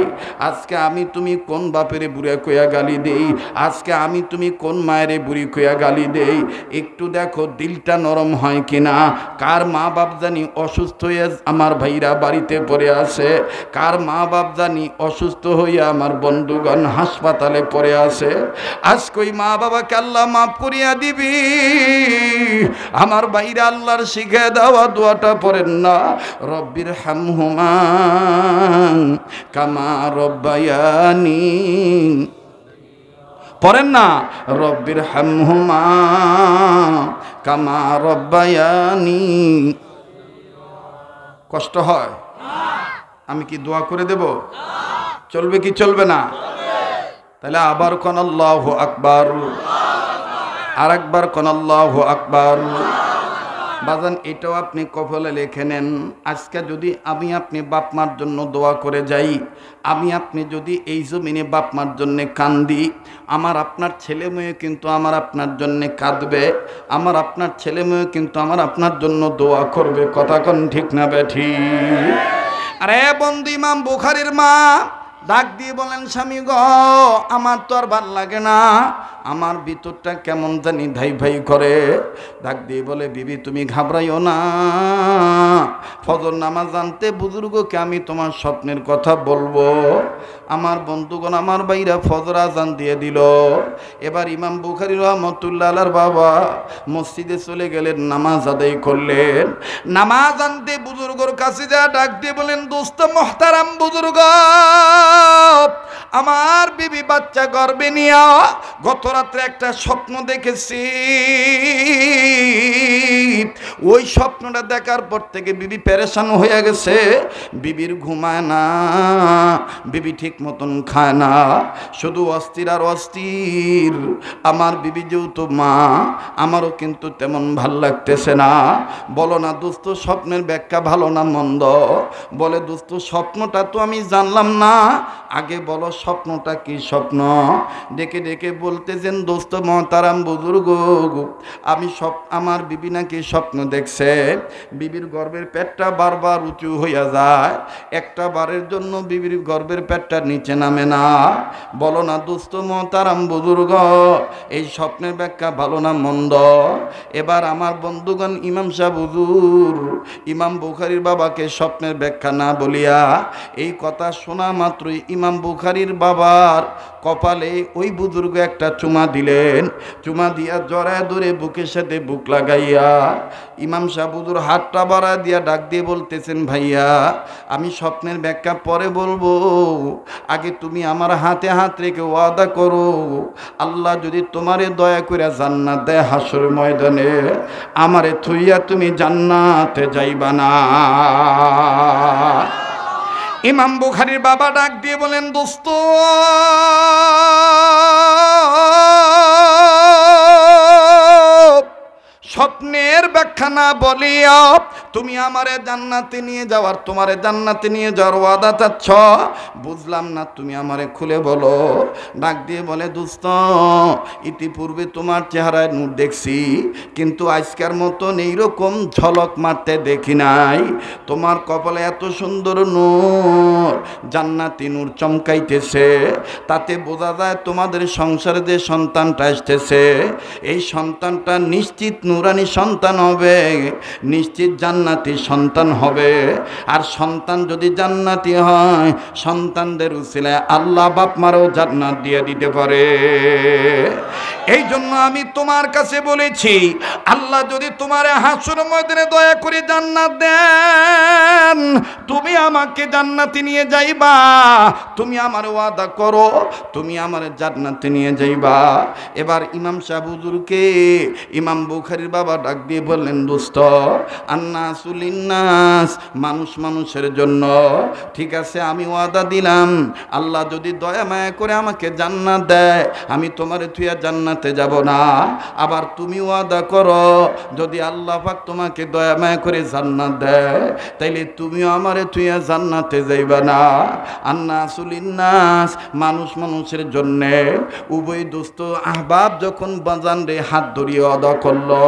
আজকে আমি তুমি কোন বাপেরে বুড়া কইয়া গালি দেই, আজকে আমি তুমি কোন মায়েরে বুড়ি কইয়া গালি দেই, একটু দেখো দিলটা নরম হয় কিনা। কার মা বাপ জানি অসুস্থ হয়ে আমার ভাইরা বাড়িতে পড়ে আছে, কার মা বাপ জানি অসুস্থ হইয়া আমার বন্ধুগণ হাসপাতালে পড়ে আছে। আজকে ওই মা বাবাকে আল্লাহ মাফ করিয়া দিবি। আমার ভাইরা, আল্লাহর শিখে দেওয়া দোয়াটা পড়েন না, রব্বির হামহুমা কামা রব্বায়ানি, পড়েন না, রব্বির হামহুমা কামা রব্বায়ানি। কষ্ট হয়? আমি কি দোয়া করে দেব? চলবে কি চলবে না? তাহলে আবার কোন আল্লাহু আকবার, আর একবার কোন আল্লাহু আকবার। বাজান, এটাও আপনি কপালে লিখে নেন। আজকে যদি আমি আপনি বাপ মার জন্য দোয়া করে যাই, আমি আপনি যদি এই জমিনে বাপ মার জন্যে কান্দি, আমার আপনার ছেলে মেয়ে কিন্তু আমার আপনার জন্যে কাঁদবে, আমার আপনার ছেলে মেয়ে কিন্তু আমার আপনার জন্য দোয়া করবে, কথা কোন ঠিক না বেঠিক? আরে বন্ধু, ইমাম বুখারীর মা ডাক দিয়ে বলেন, স্বামী গো, আমার তো আর ভাল লাগে না, আমার ভিতরটা কেমন জানি ধাই ভাই করে। ডাক দিয়ে বলে, বিবি তুমি ঘাবড়াইও না, ফজর নামাজ আনতে বুজুর্গকে আমি তোমার স্বপ্নের কথা বলবো। আমার বন্ধুগণ, আমার ভাইরা ফজর আজান দিয়ে দিল। এবার ইমাম বুখারী রহমাতুল্লাহ আলাইহির বাবা মসজিদে চলে গেলেন, নামাজ আদায় করলেন। নামাজ আনতে বুজুর্গর কাছে যা ডাক দিয়ে বলেন, দোস্ত মোহতারাম বুজুর্গ, আমার বিবি বাচ্চা গর্ভে নিয়া গত রাত্রে একটা স্বপ্ন দেখেছি। ওই স্বপ্নটা দেখার পর থেকে বিবি পেরেশান হয়ে গেছে। বিবির ঘুমায় না, বিবি ঠিক মতন খায় না, শুধু অস্থির আর অস্থির। আমার বিবি যেহেতু মা, আমারও কিন্তু তেমন ভাল লাগতেছে না। বলো না দোস্ত, স্বপ্নের ব্যাখ্যা ভালো না মন্দ? বলে, দোস্ত স্বপ্নটা তো আমি জানলাম না, আগে বলো স্বপ্নটা কি স্বপ্ন? ডেকে ডেকে বলতেছেন, দোস্ত মহতারাম বুজুর্গ, আমি আমার বিবি নাকি স্বপ্ন দেখছে, বিবির গর্ভের পেটটা বারবার উঁচু হইয়া যায়, একটা বারের জন্য বিবির গর্ভের পেটটা নিচে নামে না। বলো না দোস্ত মহতারাম বুজুর্গ, এই স্বপ্নের ব্যাখ্যা ভালো না মন্দ? এবার আমার বন্ধুগণ, ইমাম সাহেব হুজুর ইমাম বুখারীর বাবাকে স্বপ্নের ব্যাখ্যা না বলিয়া এই কথা শোনা মাত্রই ইমাম বুখারীর বাবার কপালে ওই বুজুর্গ একটা চুমা দিলেন। চুমা দিয়া জড়ায় ধরে বুকের সাথে বুক লাগাইয়া ইমাম সাহেব হুজুর হাতটা বাড়া দিয়া ডাক দিয়ে বলতেছেন, ভাইয়া আমি স্বপ্নের ব্যাখ্যা পরে বলবো, আগে তুমি আমার হাতে হাত রেখে ওয়াদা করো, আল্লাহ যদি তোমারে দয়া করে জান্নাত দেয় হাসর ময়দানে, আমারে থুইয়া তুমি জান্নাতে যাইবা না। ইমাম বুখারীর বাবা ডাক দিয়ে বলেন, দোস্ত স্বপ্নের ব্যাখ্যা না বলিয়া তুমি আমারে জান্নাতে নিয়ে যাওয়ার, তোমারে জান্নাতে নিয়ে যাওয়ার ওয়াদা চাচ্ছ, বুঝলাম না, তুমি আমারে খুলে বলো। ডাক দিয়ে বলে, দোস্ত ইতিপূর্বে তোমার চেহারায় নূর দেখছি, কিন্তু আজকের মতন এইরকম ঝলক মারতে দেখি নাই। তোমার কপালে এত সুন্দর নূর, জান্নাতি নূর চমকাইতেছে, তাতে বোঝা যায় তোমাদের সংসারে যে সন্তানটা আসতেছে, এই সন্তানটা নিশ্চিত নুরানি সন্তান হবে, নিশ্চিত জান্নাতি সন্তান হবে। আর সন্তান যদি জান্নাতি হয়, সন্তানদের উসিলায় আল্লাহ বাপ মারও জান্নাত দিয়ে দিতে পারে। এই জন্য আমি তোমার কাছে বলেছি, আল্লাহ যদি তোমার হাসর ময়দানে দয়া করে জান্নাত দেন, তুমি আমাকে জান্নাতে নিয়ে যাইবা, তুমি আমার ওয়াদা করো, তুমি আমার জান্নাতে নিয়ে যাইবা। এবার ইমাম সাহেব হুজুরকে ইমাম বুখারীর বাবা ডাক দিয়ে বললেন, দোস্ত আন্নাসু লিন্নাস, মানুষ মানুষের জন্য, ঠিক আছে আমি ওয়াদা দিলাম, আল্লাহ যদি দয়া মায়া করে আমাকে জান্নাত দেয়, আমি তোমারে থুইয়া জান্নাতে যাব না। আবার তুমি ওয়াদা করো, যদি আল্লাহ পাক তোমাকে দয়া মায়া করে জান্নাত দেয়, তাইলে তুমিও আমারে থুইয়া জান্নাতে যাইবা না। আন্নাসু লিন্নাস, মানুষ মানুষের জন্য। উভয় দোস্ত আহবাব যখন বাজান রে হাত ধরিয়ে অদা করলো,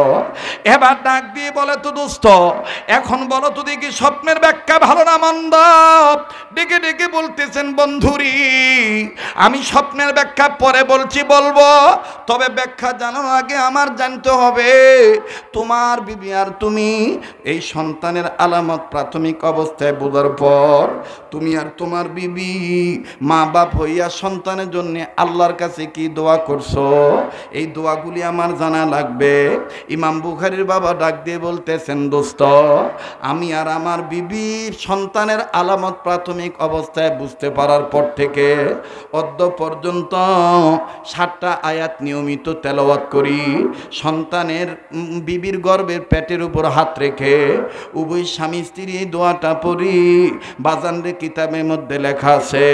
এবার ডাক দিয়ে বলে, তো দোস্ত এখন বলো তো দেখি স্বপ্নের ব্যাখ্যা ভালো না মন্দ? ডেকে ডেকে বলতেছেন, বন্ধুরি আমি স্বপ্নের ব্যাখ্যা পরে বলবো, তবে ব্যাখ্যা জানার আগে আমার জানতে হবে তোমার বিবি আর তুমি এই সন্তানের আলামত প্রাথমিক অবস্থায় বোঝার পর তুমি আর তোমার বিবি মা বাপ হইয়া সন্তানের জন্য আল্লাহর কাছে কি দোয়া করছো, এই দোয়াগুলি আমার জানা লাগবে। ইমাম বুখারীর বাবা ডাক দিয়ে বলতেছেন, দোস্ত আমি আর আমার বিবি সন্তানের আলামত প্রাথমিক অবস্থায় বুঝতে পারার পর থেকে অদ্য পর্যন্ত 7টা আয়াত নিয়মিত তেলাওয়াত করি। সন্তানের বিবির গর্ভের পেটের উপর হাত রেখে উভয় স্বামী স্ত্রী এই দোয়াটা পড়ি। বাজানরে কিতাবের মধ্যে লেখা আছে,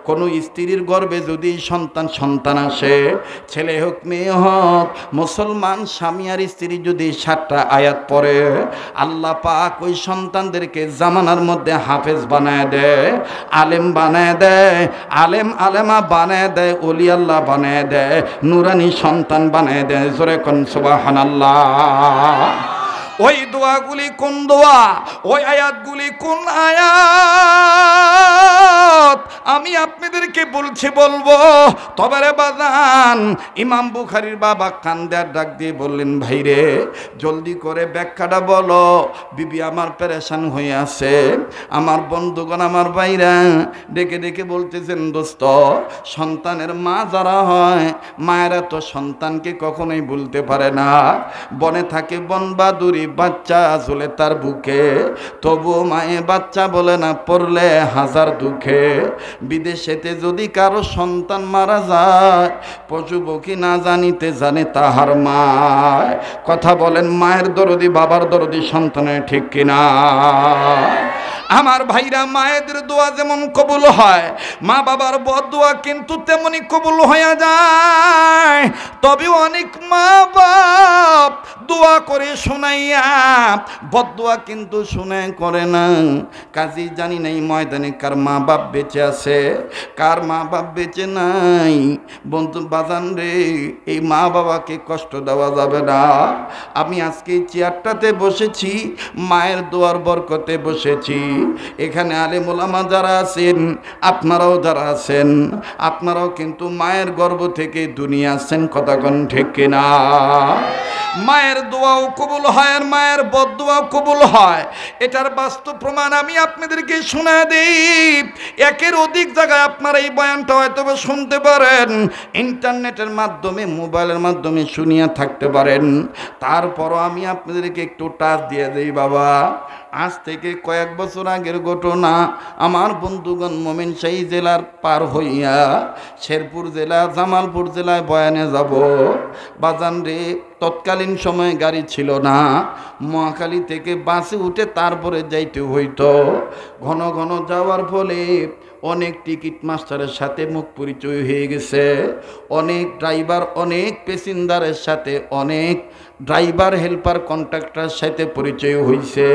কোনো স্ত্রীর গর্ভে যদি সন্তান আসে, ছেলে হোক মেয়ে হোক, মুসলমান স্বামী আর স্ত্রী যদি 7টা আয়াত পড়ে, আল্লাহ পাক ওই সন্তানদেরকে জামানার মধ্যে হাফেজ বানায় দেয়, আলেম বানায় দেয়, আলেমা বানায় দেয়, ওলি আল্লাহ বানায় দেয়, নুরানি সন্তান বানায় দেয়। জোরে কোন সুবহানাল্লাহ। ওই দোয়াগুলি কোন দোয়া, ওই আয়াতগুলি কোন আয়াত আমি আপনাদেরকে বলবো। তবে রে বাজান, ইমাম বুখারীর বাবা কান্দার ডাক দিয়ে বললেন, ভাই রে জলদি করে ব্যাখ্যাটা বলো, বিবি আমার পেরেশান হয়ে আছে। আমার বন্ধুগণ, আমার ভাইরা ডেকে ডেকে বলতেছেন, দোস্ত সন্তানের মা যারা হয়, মায়েরা তো সন্তানকে কখনোই ভুলতে পারে না। বনে থাকে বনবাদুরি, বাচ্চা আসলে তার বুকে, তবু মায়ে বাচ্চা বলে না, পড়লে হাজার দুঃখে। বিদেশেতে যদি কারো সন্তান মারা যায়, পশু পক্ষী না জানিতে জানে তাহার মা। কথা বলেন, মায়ের দরদি বাবার দরদি সন্তানের, ঠিক কিনা? আমার ভাইরা, মায়েদের দোয়া যেমন কবুল হয়, মা বাবার বদদোয়া কিন্তু তেমনি কবুল হয়ে যায়। তবে অনেক মা বাপ দোয়া করে শোনাইয়া বদদোয়া কিন্তু শুনে করে না। কাজী জানি নাই ময়দানে কার মা বাপ বেঁচে আছে, কার মা বাপ বেঁচে নাই। বন্ধু বাজান রে, এই মা বাবাকে কষ্ট দেওয়া যাবে না। আমি আজকে এই চেয়ারটাতে বসেছি, মায়ের দোয়ার বরকতে বসেছি। এখানে আলেম ওলামা যারা আছেন, আপনারাও যারা আছেন, আপনারাও কিন্তু মায়ের গর্ভ থেকে দুনিয়া আসছেন। কথা কোন ঠিক কিনা? মায়ের দোয়াও কবুল হয় আর মায়ের বদদোয়াও কবুল হয়, এটার বাস্তব প্রমাণ আমি আপনাদেরকে শোনা দেই। একের অধিক জায়গায় আপনারা এই বয়ানটা হয়তো শুনতে পারেন, ইন্টারনেটের মাধ্যমে, মোবাইলের মাধ্যমে শুনিয়া থাকতে পারেন। তারপরও আমি আপনাদেরকে একটু টাচ দিয়ে দেই বাবা। আজ থেকে কয়েক বছর আগের ঘটনা। আমার বন্ধুগণ ময়মনসিংহ জেলার পার হইয়া শেরপুর জেলা, জামালপুর জেলায় বয়ানে যাব। বাজান রে, তৎকালীন সময়ে গাড়ি ছিল না, মহাখালী থেকে বাসে উঠে তারপরে যাইতে হইতো। ঘন ঘন যাওয়ার ফলে অনেক টিকিট মাস্টারের সাথে মুখ পরিচয় হয়ে গেছে, অনেক ড্রাইভার, অনেক প্যাসেঞ্জারের সাথে, অনেক ড্রাইভার হেল্পার কন্ট্রাক্টরের সাথে পরিচয় হয়েছে।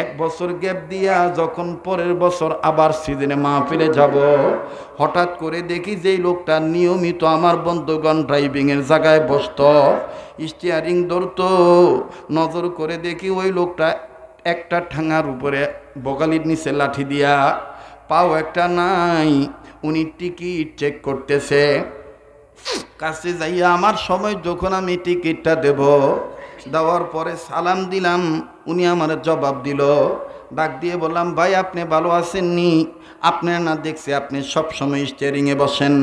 এক বছর গ্যাপ দিয়া যখন পরের বছর আবার সিজনে মাহফিলে যাব, হঠাৎ করে দেখি যেই লোকটা নিয়মিত আমার বন্ধুগণ ড্রাইভিংয়ের জায়গায় বসত, স্টিয়ারিং ধরতো, নজর করে দেখি ওই লোকটা একটা ঠাঙার উপরে বগালির নিচে লাঠি দিয়া, পাও একটা নাই, উনি টিকিট চেক করতেছে। কাছে যাইয়া আমার সময় যখন আমি টিকিটটা দেওয়ার পরে সালাম দিলাম, উনি আমার জবাব দিল। ডাক দিয়ে বললাম, ভাই আপনি ভালো আছেননি? আপনার না দেখছি আপনি সব সময় স্টিয়ারিংয়ে বসেন,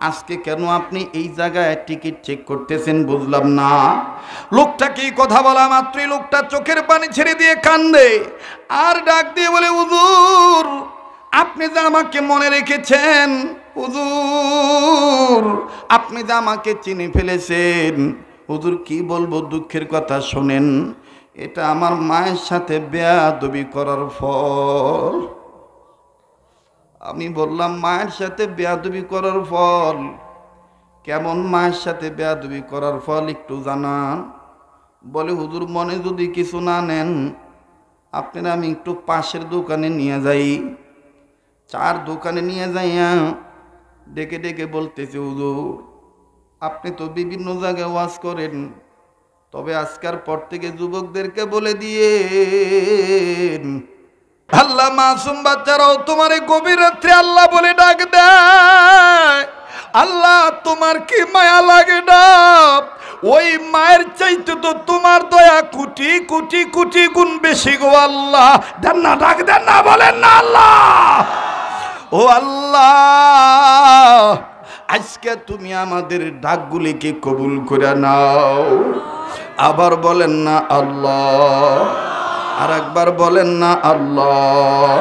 আজকে কেন আপনি এই জায়গায় টিকিট চেক করতেছেন বুঝলাম না। লোকটাকে কথা বলা মাত্রই লোকটা চোখের পানি ছেড়ে দিয়ে কান্দে, আর ডাক দিয়ে বলে, হুজুর আপনি যে আমাকে মনে রেখেছেন, হুজুর আপনি যে আমাকে চিনে ফেলেছেন। হুজুর কি বলবো, দুঃখের কথা শোনেন, এটা আমার মায়ের সাথে বেয়াদবি করার ফল। আমি বললাম, মায়ের সাথে বেয়াদবি করার ফল কেমন? মায়ের সাথে বেয়াদবি করার ফল একটু জানান। বলে, হুজুর মনে যদি কিছু না নেন, আপনারা আমি একটু পাশের দোকানে নিয়ে যাই। চার দোকানে নিয়ে যাইয়া ডেকে ডেকে বলতেছে, হুজুর আপনি তো বিভিন্ন জায়গায় ওয়াজ করেন, তবে আজকের পর থেকে যুবকদেরকে বলে দিয়ে আল্লাহ মাসুম বাচ্চারাও তোমার গভীর রাত্রে আল্লাহ বলে ডাক দেয়। আল্লাহ তোমার কি মায়া লাগে না? ওই মায়ের চাইতে তো তোমার দয়া কোটি কোটি কোটি গুণ বেশি গো আল্লাহ। দেন না, ডাক দেন না, বলেন না আল্লাহ। ও আল্লাহ, আজকে তুমি আমাদের ডাকগুলিকে কবুল করে নাও। আবার বলেন না আল্লাহ, আর একবার বলেন না আল্লাহ।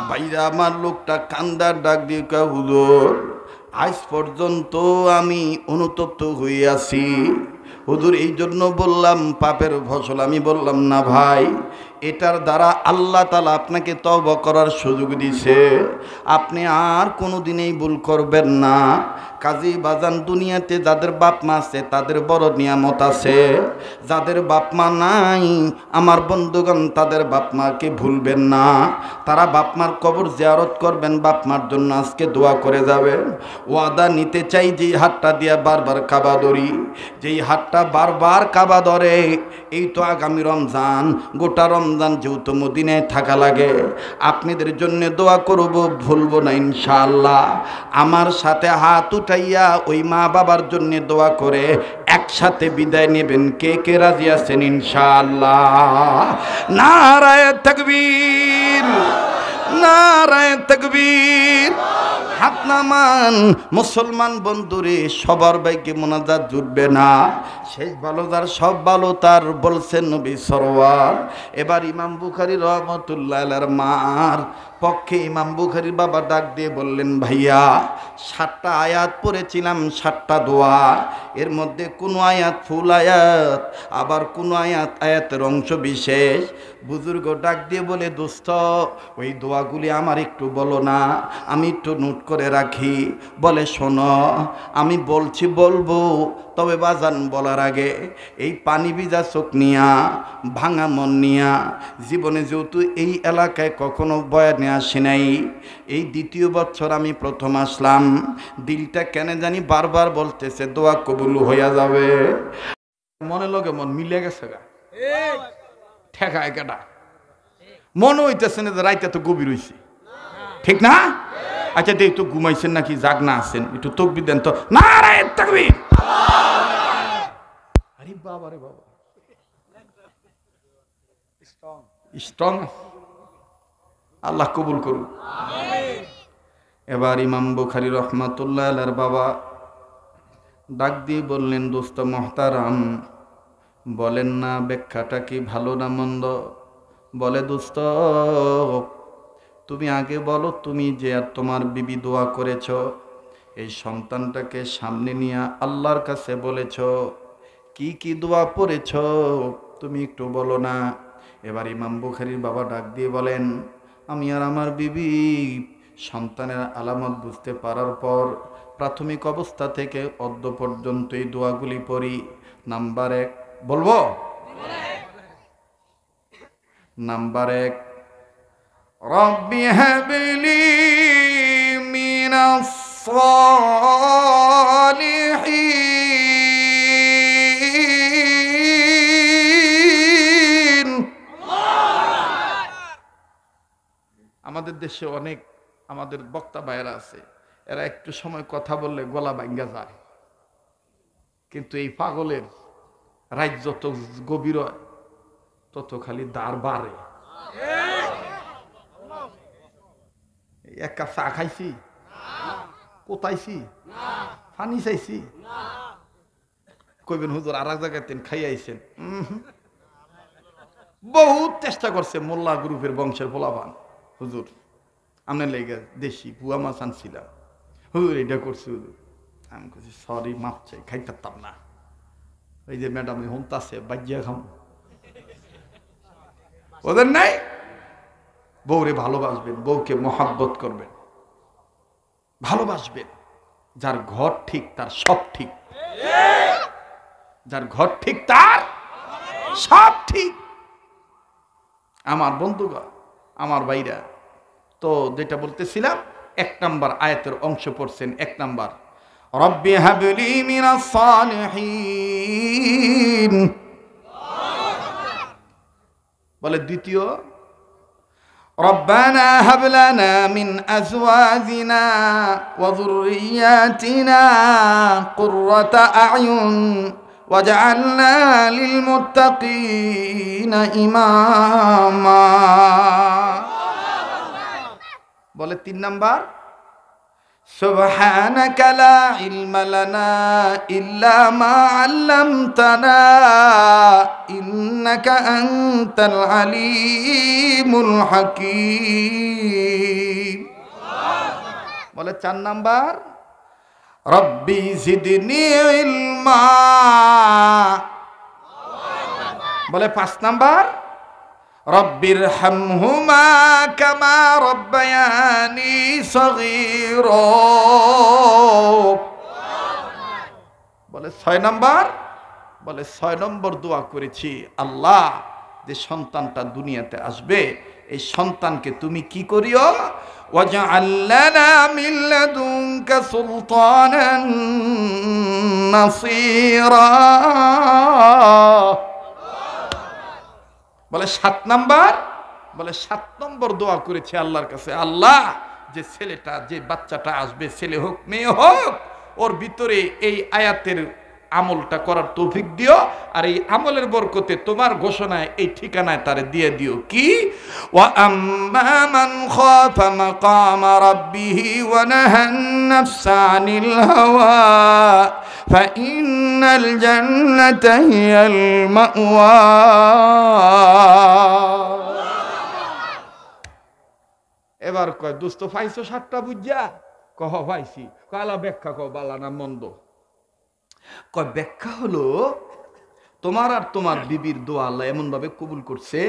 ভাইরা আমার, লোকটা কান্দার ডাক দিয়ে কয়, হুজুর আজ পর্যন্ত আমি অনুতপ্ত হয়ে আছি হুজুর, এই জন্য বললাম পাপের ফসল। আমি বললাম, না ভাই, এটার দ্বারা আল্লাহ তাআলা আপনাকে তওবা করার সুযোগ দিছে, আপনি আর কোনো দিনেই ভুল করবেন না। কাজী বাজান দুনিয়াতে যাদের বাপ মা আছে তাদের বড় নিয়ামত আছে, যাদের বাপ মা নাই আমার বন্ধুগণ তাদের বাপ মাকে ভুলবেন না, তারা বাপ মার কবর জিয়ারত করবেন, বাপ মার জন্য আজকে দোয়া করে যাবেন। ওয়াদা নিতে চাই যেই হাতটা দিয়া বারবার কাবা ধরি, যেই হাতটা বারবার কাবা ধরে, এই তো আগামী রমজান, গোটা রমজান যেহেতু মদিনায় থাকা লাগে, আপনাদের জন্য দোয়া করব, ভুলবো না ইনশাআল্লাহ। আমার সাথে হাত উঠাইয়া ওই মা বাবার জন্য দোয়া করে একসাথে বিদায় নেবেন। কে কে রাজি আছেন ইনশাআল্লাহ? নারায়ে তাকবীর, নারায়ে তাকবীর। হাত নামান মুসলমান বন্ধুরে, সবার ভাগ্যে মোনাজাত জুটবে না, শেষ ভালো যার সব ভালো তার, বলছেন নবী সরওয়ার। এবার ইমাম বুখারী রহমাতুল্লাহ আলাইহির মার পক্ষে ইমাম বুখারীর বাবা ডাক দিয়ে বললেন, ভাইয়া 7টা আয়াত পড়েছিলাম, 7টা দোয়া, এর মধ্যে কোনো আয়াত ফুল আয়াত, আবার কোনো আয়াতের অংশ বিশেষ। বুজুর্গ ডাক দিয়ে বলে, দোস্ত ওই দোয়াগুলি আমার একটু বলো না, আমি একটু নোট করে রাখি। বলে, শোনো আমি বলবো, তবে বাজান বলার আগে এই পানি ভিজা চোখ নিয়া, ভাঙা মন নিয়া, জীবনে যেহেতু এই এলাকায় কখনো বয়ানে আসি নাই, এই 2য় বছর আমি প্রথম আসলাম, দিলটা কেন জানি বারবার বলতেছে দোয়া কবুল হইয়া যাবে। মনে লগে মন মিলে গেছে গা, ঠেকায় কেটা, মনে হইতেছে না যে রাইতে তো গভীর হইছে, ঠিক না? আচ্ছা দেখ তো ঘুমাইছেন নাকি জাগ না আছেন, একটু তাকবীর দেন তো। নারায়ে তাকবীর। আরে বাবা রে বাবা, স্ট্রং। আল্লাহ কবুল করুন। এবার ইমাম বুখারী রহমাতুল্লাহ আলাইহির বাবা ডাক দিয়ে বললেন, দোস্ত মুহতারাম, বলেন না ব্যাখ্যাটা কি ভালো না মন্দ? বলে, দোস্ত তুমি আগে বলো, তুমি যে আর তোমার বিবি দোয়া করেছ, এই সন্তানটাকে সামনে নিয়ে আল্লাহর কাছে বলেছ, কি কি দোয়া পড়েছ তুমি একটু বলো না। এবার ইমাম বুখারীর বাবা ডাক দিয়ে বলেন, আমি আর আমার বিবি সন্তানের আলামত বুঝতে পারার পর প্রাথমিক অবস্থা থেকে অদ্য পর্যন্ত এই দোয়াগুলি পড়ি। নাম্বার 1 বলবো, নাম্বার 1, রব্বি হাবলি মিনাস সালিহিন। আমাদের দেশে অনেক আমাদের বক্তা ভাইয়েরা আছে, এরা একটু সময় কথা বললে গলা ভাঙ্গা যায়, কিন্তু এই পাগলের রাত যত গভীর হয় তত খালি দাঁড় বাড়ে। এক কাপ চা খাইছি, কোথাইছি, পানি চাইছি, কইবেন হুজুর আর এক জায়গায় তেন খাই আইছেন। বহুত চেষ্টা করছে মোল্লা গ্রুপের বংশের পোলাপান, হুজুর আপনার লেগে দেশি বুয়া মাছ আনছিলাম, হুজুর এটা করছি হুজুর। আমি বলছি সরি, মাপ চাই, খাইতে পারতাম না। ওই যে ম্যাডাম হমতাছে বাজিয়া খাম, ওদের নাই। বউরে ভালোবাসবেন, বউকে মহাব্বত করবেন, ভালোবাসবেন। যার ঘর ঠিক তার সব ঠিক, যার ঘর ঠিক তার সব ঠিক। আমার বন্ধুগণ, আমার ভাইরা, তো যেটা বলতেছিলাম, 1 নম্বর আয়াতের অংশ পড়ছেন। 1 নম্বর, রব্বি হাবলি মিনাস সালিহিন। বলে দ্বিতীয়, রব্বানা হাব লানা মিন আজওয়াজিনা ওয়া যুররিয়াতিনা কুররাতা আ'য়ুন ওয়াজআলনা লিল মুত্তাকিনা ইমামা। বলে 3 নাম্বার, সুবহানাকা লা ইলমা লানা ইল্লা মা আল্লামতানা ইন্নাকা আনতাল আলিমুল হাকীম। বলে 4 নাম্বার, রব্বি জিদনি ইলমা। বলে 5 নাম্বার, রব্বির হামহুমা কামা রব্বায়ানি সগীরা। বলে 6 নম্বর, বলে 6 নম্বর দোয়া করেছি, আল্লাহ যে সন্তানটা দুনিয়াতে আসবে এই সন্তানকে তুমি কি করিও, ওয়াজআল লানা মিন লাদুনকা সুলতানান নাসীরা। বলে 7 নম্বর, বলে 7 নম্বর দোয়া করেছে আল্লাহর কাছে, আল্লাহ যে ছেলেটা যে বাচ্চাটা আসবে, ছেলে হোক মেয়ে হোক, ওর ভিতরে এই আয়াতের আমলটা করার তৌফিক দিও, আর এই আমলের বরকতে তোমার ঘোষণায় এই ঠিকানায় তারে দিয়ে দিও কি, ওয়া আম্মা মান খাফা মাকাম রাব্বিহি ওয়া নাহান নাফসা আনিল হাওয়া ফাইন্নাল জান্নাতা হিয়াল মাওয়া। এবার কয় দোস্ত পাইছো 7টা বুঝা? কহ পাইছি। কালা ব্যাখ্যা কও বালা না মন্দ? কয় ব্যাখ্যা হলো তোমার আর তোমার বিবির দোয়া আল্লাহ এমন ভাবে কবুল করছে,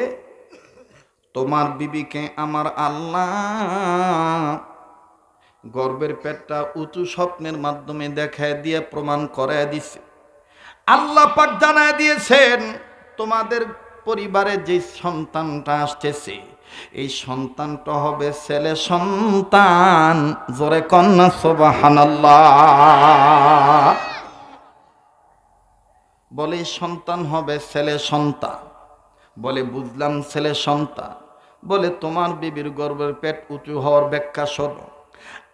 তোমার বিবিকে আমার আল্লাহ গর্বের পেটটা উঁচু স্বপ্নের মাধ্যমে দেখায় দিয়ে প্রমাণ করায় দিছে। আল্লাহ পাক জানায় দিয়েছেন তোমাদের পরিবারে যে সন্তানটা আসতেছে এই সন্তানটা হবে ছেলে সন্তান। জোরে কন্যা সুবহানাল্লাহ। বলে সন্তান হবে ছেলে সন্তান। বলে বুঝলাম ছেলে সন্তান। বলে তোমার বিবির গর্ভের পেট উঁচু হওয়ার ব্যাখ্যা শোনো।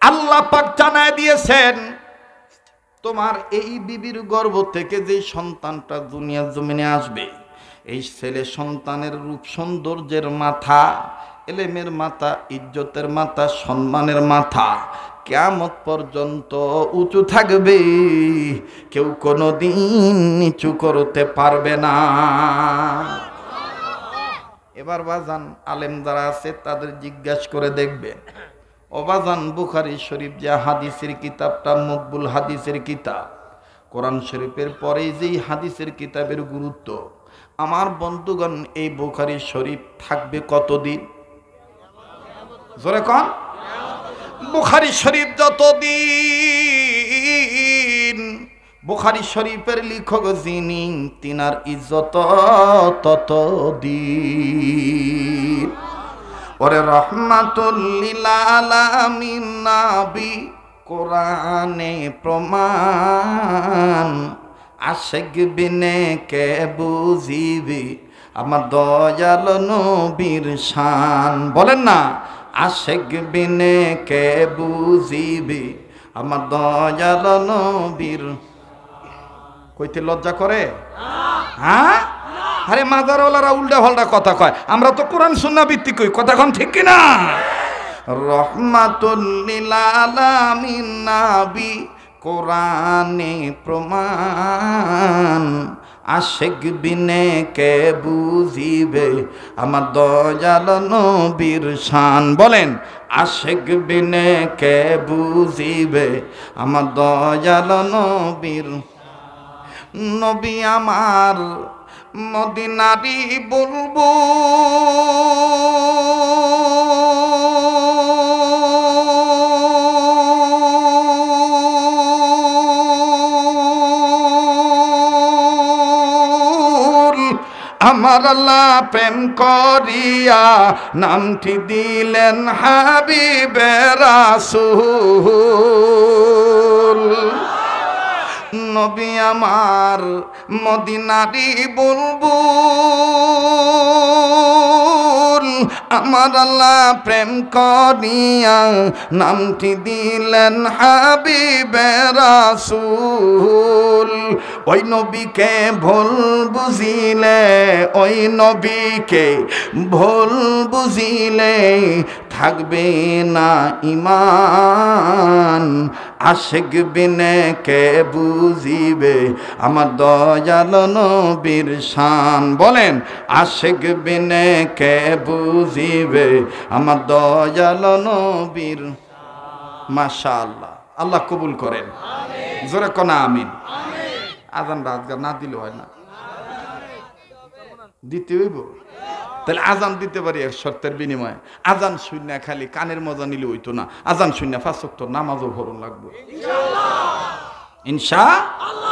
আল্লাহ পাক জানায় দিয়েছেন তোমার এই বিবির গর্ভ থেকে যে সন্তানটা দুনিয়ার জমিনে আসবে এই ছেলে সন্তানের রূপ সৌন্দর্যের মাথা, এলেমের মাথা, ইজ্জতের মাথা, সম্মানের মাথা কিয়ামত পর্যন্ত উঁচু থাকবে, কেউ কোনোদিন নিচু করতে পারবে না। এবার বাজান আলেম যারা আছে তাদের জিজ্ঞাসা করে দেখবেন, অবাজান বুখারী শরীফ যে হাদিসের কিতাবটা মকবুল হাদিসের কিতাব, কোরআন শরীফের পরেই যেই হাদিসের কিতাবের গুরুত্ব, আমার বন্ধুগণ এই বুখারী শরীফ থাকবে কতদিন? জোরে কন। বুখারী শরীফ যতদিন, বুখারী শরীফের লেখক যিনি তিনার ইজ্জত ততদিন। ওরে রহমাতুল লিল আলামিন নবী কোরআনে প্রমাণ, আশিক বিনে কে বুঝিবি আমার দয়াল নবীর শান। বলেন না, আশিক বিনে কে বুঝিবি আমার দয়াল নবীর। কইতে লজ্জা করে? হ্যাঁ, আরে মাজারওয়ালারা উল্টা পাল্টা কথা কয়, আমরা তো কোরআন সুন্নাহ ভিত্তিক কই, কথা কোন ঠিক কিনা? রহমাতুল লিল আলামিন নবী কোরআনে প্রমাণ, আশিক বিনে কে বুঝিবে আমার দয়াল নবীর শান। বলেন, আশিক বিনে কে বুঝিবে আমার দয়াল নবীর। নবী আমার মদিনারি বলবো আমার আল্লাহ প্রেম করিয়া নামটি দিলেন হাবিবে রাসূল। নবী আমার মদিনারি বুলবুল, আমার আল্লাহ প্রেম করিয়া নামটি দিলেন হাবিবে রাসূল। ওই নবীকে ভুল বুঝিলে, ওই নবীকে ভুল বুঝিলে থাকবে না ঈমান। আশিক বিনে কে বুঝিবে আমার দয়াল নবীর শান। বলেন, আশিক বিনে কে বুঝিবে আমার দয়াল নবীর। মাশাআল্লাহ, আল্লাহ কবুল করেন। জোরে কোন আমিন। আজান রাতগার না দিলে হয় না, দিতে হইব। তাহলে আজান দিতে পারি এক শর্তের বিনিময়ে। আজান শূন্য খালি কানের মজা নিলে হইতো না, আজান শূন্য 5 ওয়াক্ত নামাজও পড়ন লাগবে ইনশাআল্লাহ।